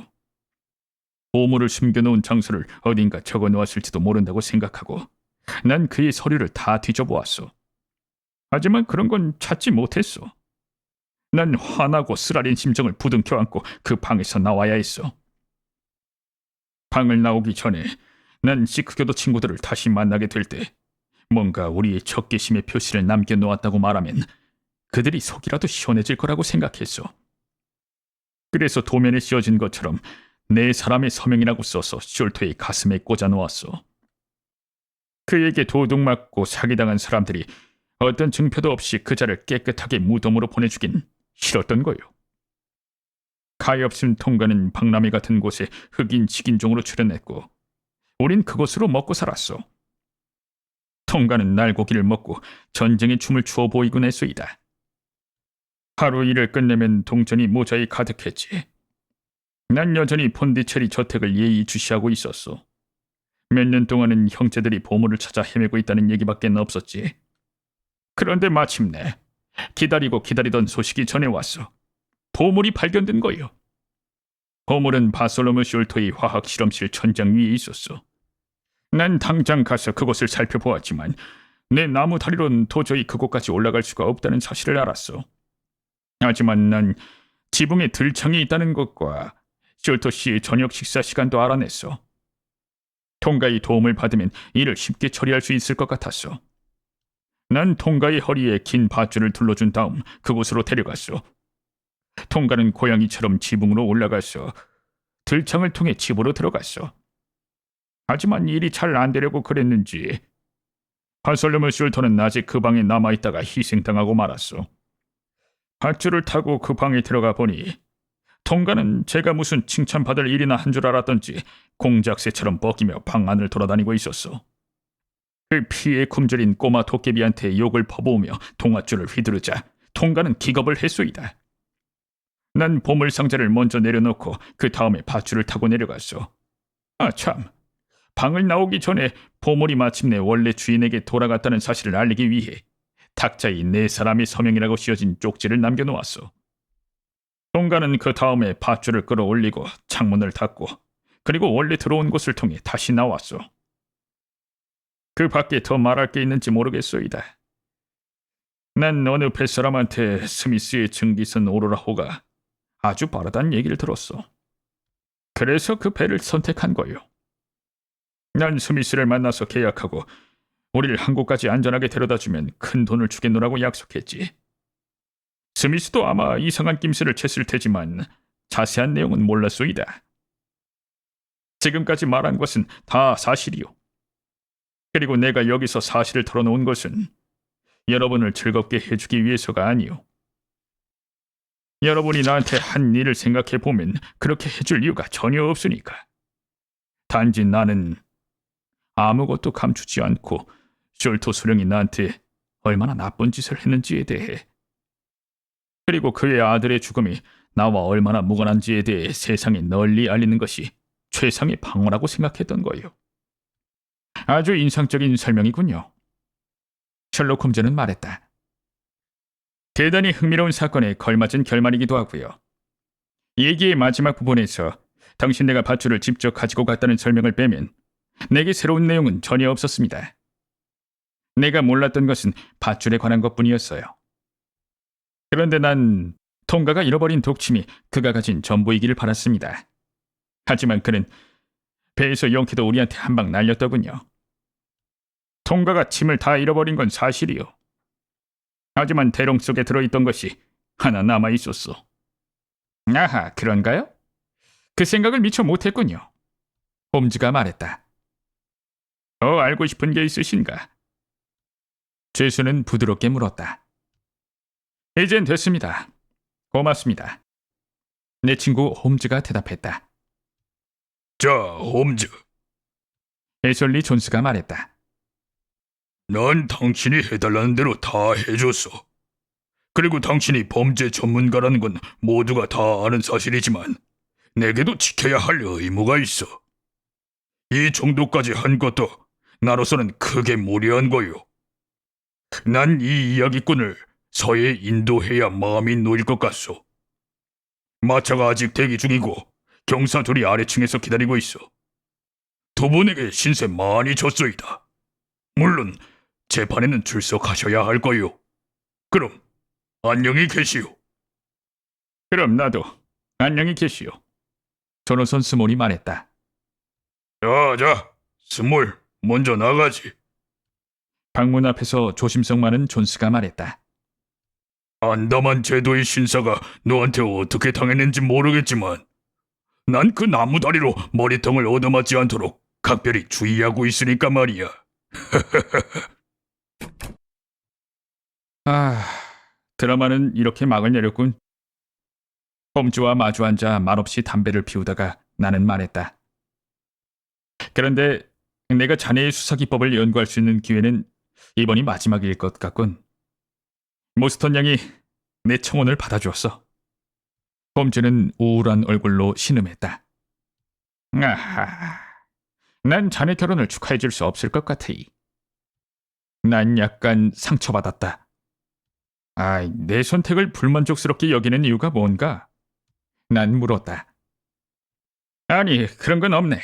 보물을 숨겨놓은 장소를 어딘가 적어놓았을지도 모른다고 생각하고 난 그의 서류를 다 뒤져보았어. 하지만 그런 건 찾지 못했어. 난 화나고 쓰라린 심정을 부둥켜 안고 그 방에서 나와야 했어. 방을 나오기 전에 난 시크교도 친구들을 다시 만나게 될 때 뭔가 우리의 적개심의 표시를 남겨놓았다고 말하면 그들이 속이라도 시원해질 거라고 생각했어. 그래서 도면에 씌워진 것처럼 네 사람의 서명이라고 써서 숄토의 가슴에 꽂아 놓았어. 그에게 도둑 맞고 사기당한 사람들이 어떤 증표도 없이 그자를 깨끗하게 무덤으로 보내주긴 싫었던 거요. 가엾은 통가는 박람회 같은 곳에 흑인 직인종으로 출연했고 우린 그것으로 먹고 살았어. 통가는 날고기를 먹고 전쟁의 춤을 추어 보이곤 했소이다. 하루 일을 끝내면 동전이 모자에 가득했지. 난 여전히 폰디체리 저택을 예의주시하고 있었어. 몇 년 동안은 형제들이 보물을 찾아 헤매고 있다는 얘기밖에 없었지. 그런데 마침내 기다리고 기다리던 소식이 전해왔어. 보물이 발견된 거요. 보물은 바솔로무 숄토의 화학실험실 천장 위에 있었어. 난 당장 가서 그곳을 살펴보았지만 내 나무 다리로는 도저히 그곳까지 올라갈 수가 없다는 사실을 알았어. 하지만 난 지붕에 들창이 있다는 것과 숄토 씨의 저녁 식사 시간도 알아냈어. 통가의 도움을 받으면 일을 쉽게 처리할 수 있을 것 같았어. 난 통가의 허리에 긴 밧줄을 둘러준 다음 그곳으로 데려갔어. 통가는 고양이처럼 지붕으로 올라가서 들창을 통해 집으로 들어갔어. 하지만 일이 잘 안 되려고 그랬는지 바솔로무 숄토는 아직 그 방에 남아있다가 희생당하고 말았어. 밧줄을 타고 그 방에 들어가 보니 통가는 제가 무슨 칭찬받을 일이나 한 줄 알았던지 공작새처럼 뻗기며 방 안을 돌아다니고 있었어. 그 피에 굶주린 꼬마 도깨비한테 욕을 퍼부으며 동아줄을 휘두르자 통가는 기겁을 했소이다. 난 보물상자를 먼저 내려놓고 그 다음에 밧줄을 타고 내려갔어. 아 참, 방을 나오기 전에 보물이 마침내 원래 주인에게 돌아갔다는 사실을 알리기 위해 탁자에 네 사람의 서명이라고 씌어진 쪽지를 남겨놓았어. 통가는 그 다음에 밧줄을 끌어올리고 창문을 닫고 그리고 원래 들어온 곳을 통해 다시 나왔어. 그 밖에 더 말할 게 있는지 모르겠소이다. 난 어느 뱃사람한테 스미스의 증기선 오로라호가 아주 빠르다는 얘기를 들었어. 그래서 그 배를 선택한 거요. 난 스미스를 만나서 계약하고 우리를 한국까지 안전하게 데려다주면 큰 돈을 주겠노라고 약속했지. 스미스도 아마 이상한 낌새를 챘을 테지만 자세한 내용은 몰랐소이다. 지금까지 말한 것은 다 사실이요. 그리고 내가 여기서 사실을 털어놓은 것은 여러분을 즐겁게 해주기 위해서가 아니요. 여러분이 나한테 한 일을 생각해보면 그렇게 해줄 이유가 전혀 없으니까. 단지 나는 아무것도 감추지 않고 숄토 수령이 나한테 얼마나 나쁜 짓을 했는지에 대해, 그리고 그의 아들의 죽음이 나와 얼마나 무관한지에 대해 세상에 널리 알리는 것이 최상의 방어라고 생각했던 거예요. 아주 인상적인 설명이군요. 셜록 홈즈는 말했다. 대단히 흥미로운 사건에 걸맞은 결말이기도 하고요. 얘기의 마지막 부분에서 당신네가 밧줄을 직접 가지고 갔다는 설명을 빼면 내게 새로운 내용은 전혀 없었습니다. 내가 몰랐던 것은 밧줄에 관한 것뿐이었어요. 그런데 난 통가가 잃어버린 독침이 그가 가진 전부이기를 바랐습니다. 하지만 그는 배에서 영케도 우리한테 한 방 날렸더군요. 통가가 침을 다 잃어버린 건 사실이요. 하지만 대롱 속에 들어있던 것이 하나 남아있었어. 아하, 그런가요? 그 생각을 미처 못했군요. 홈즈가 말했다. 알고 싶은 게 있으신가? 죄수는 부드럽게 물었다. 이젠 됐습니다. 고맙습니다. 내 친구 홈즈가 대답했다. 자, 홈즈. 애셜리 존스가 말했다. 난 당신이 해달라는 대로 다 해줬어. 그리고 당신이 범죄 전문가라는 건 모두가 다 아는 사실이지만 내게도 지켜야 할 의무가 있어. 이 정도까지 한 것도 나로서는 크게 무리한 거요. 난 이 이야기꾼을 서해에 인도해야 마음이 놓일 것 같소. 마차가 아직 대기 중이고 경사 둘이 아래층에서 기다리고 있어. 두 분에게 신세 많이 졌소이다. 물론 재판에는 출석하셔야 할 거요. 그럼 안녕히 계시오. 그럼 나도 안녕히 계시오. 조노선 스몰이 말했다. 자, 스몰 먼저 나가지. 방문 앞에서 조심성 많은 존스가 말했다. 안다만 제도의 신사가 너한테 어떻게 당했는지 모르겠지만 난 그 나무다리로 머리통을 얻어맞지 않도록 각별히 주의하고 있으니까 말이야. 드라마는 이렇게 막을 내렸군. 홈즈와 마주 앉아 말없이 담배를 피우다가 나는 말했다. 그런데 내가 자네의 수사 기법을 연구할 수 있는 기회는 이번이 마지막일 것 같군. 모스턴 양이 내 청혼을 받아주었어. 홈즈는 우울한 얼굴로 신음했다. 아하, 난 자네 결혼을 축하해 줄 수 없을 것 같으이. 난 약간 상처받았다. 내 선택을 불만족스럽게 여기는 이유가 뭔가? 난 물었다. 아니, 그런 건 없네.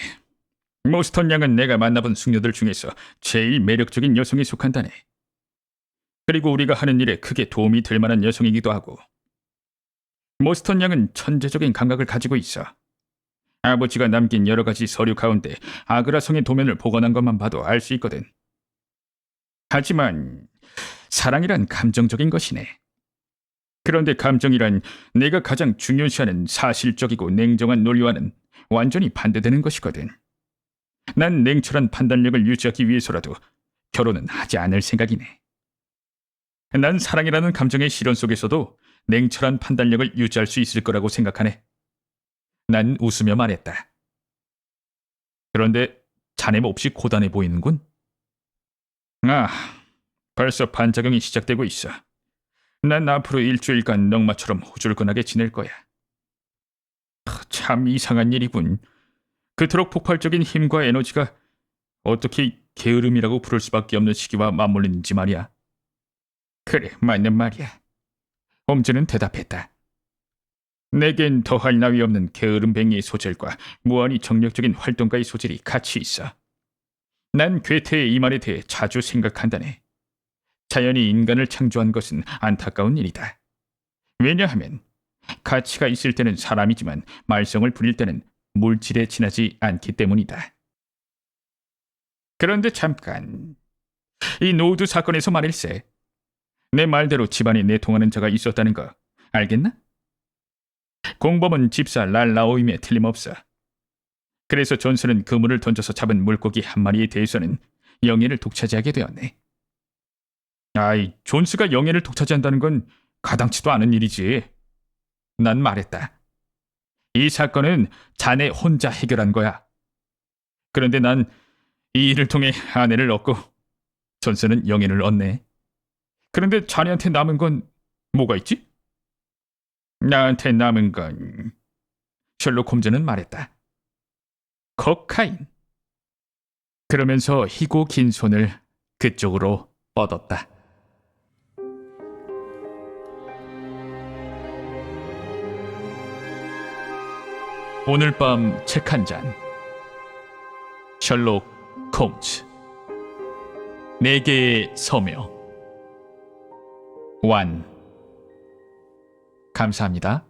모스턴 양은 내가 만나본 숙녀들 중에서 제일 매력적인 여성에 속한다네. 그리고 우리가 하는 일에 크게 도움이 될 만한 여성이기도 하고. 모스턴 양은 천재적인 감각을 가지고 있어. 아버지가 남긴 여러 가지 서류 가운데 아그라 성의 도면을 복원한 것만 봐도 알 수 있거든. 하지만 사랑이란 감정적인 것이네. 그런데 감정이란 내가 가장 중요시하는 사실적이고 냉정한 논리와는 완전히 반대되는 것이거든. 난 냉철한 판단력을 유지하기 위해서라도 결혼은 하지 않을 생각이네. 난 사랑이라는 감정의 실현 속에서도 냉철한 판단력을 유지할 수 있을 거라고 생각하네. 난 웃으며 말했다. 그런데 자네 몹시 고단해 보이는군. 벌써 반작용이 시작되고 있어. 난 앞으로 일주일간 넝마처럼 후줄근하게 지낼 거야. 참 이상한 일이군. 그토록 폭발적인 힘과 에너지가 어떻게 게으름이라고 부를 수밖에 없는 시기와 맞물리는지 말이야. 그래, 맞는 말이야. 홈즈는 대답했다. 내겐 더할 나위 없는 게으름뱅이의 소질과 무한히 정력적인 활동가의 소질이 같이 있어. 난 괴테의 이 말에 대해 자주 생각한다네. 자연이 인간을 창조한 것은 안타까운 일이다. 왜냐하면 가치가 있을 때는 사람이지만 말썽을 부릴 때는 물질에 지나지 않기 때문이다. 그런데 잠깐, 이 노우드 사건에서 말일세. 내 말대로 집안에 내통하는 자가 있었다는 거 알겠나? 공범은 집사 랄라오임에 틀림없어. 그래서 존스는 그물을 던져서 잡은 물고기 한 마리에 대해서는 영예를 독차지하게 되었네. 존스가 영예를 독차지한다는 건 가당치도 않은 일이지. 난 말했다. 이 사건은 자네 혼자 해결한 거야. 그런데 난 이 일을 통해 아내를 얻고 존스는 영예를 얻네. 그런데 자네한테 남은 건 뭐가 있지? 나한테 남은 건 셜록 홈즈는 말했다. 코카인. 그러면서 희고 긴 손을 그쪽으로 뻗었다. 오늘 밤 책 한 잔. 셜록 홈즈. 4개의 서명. 완. 감사합니다.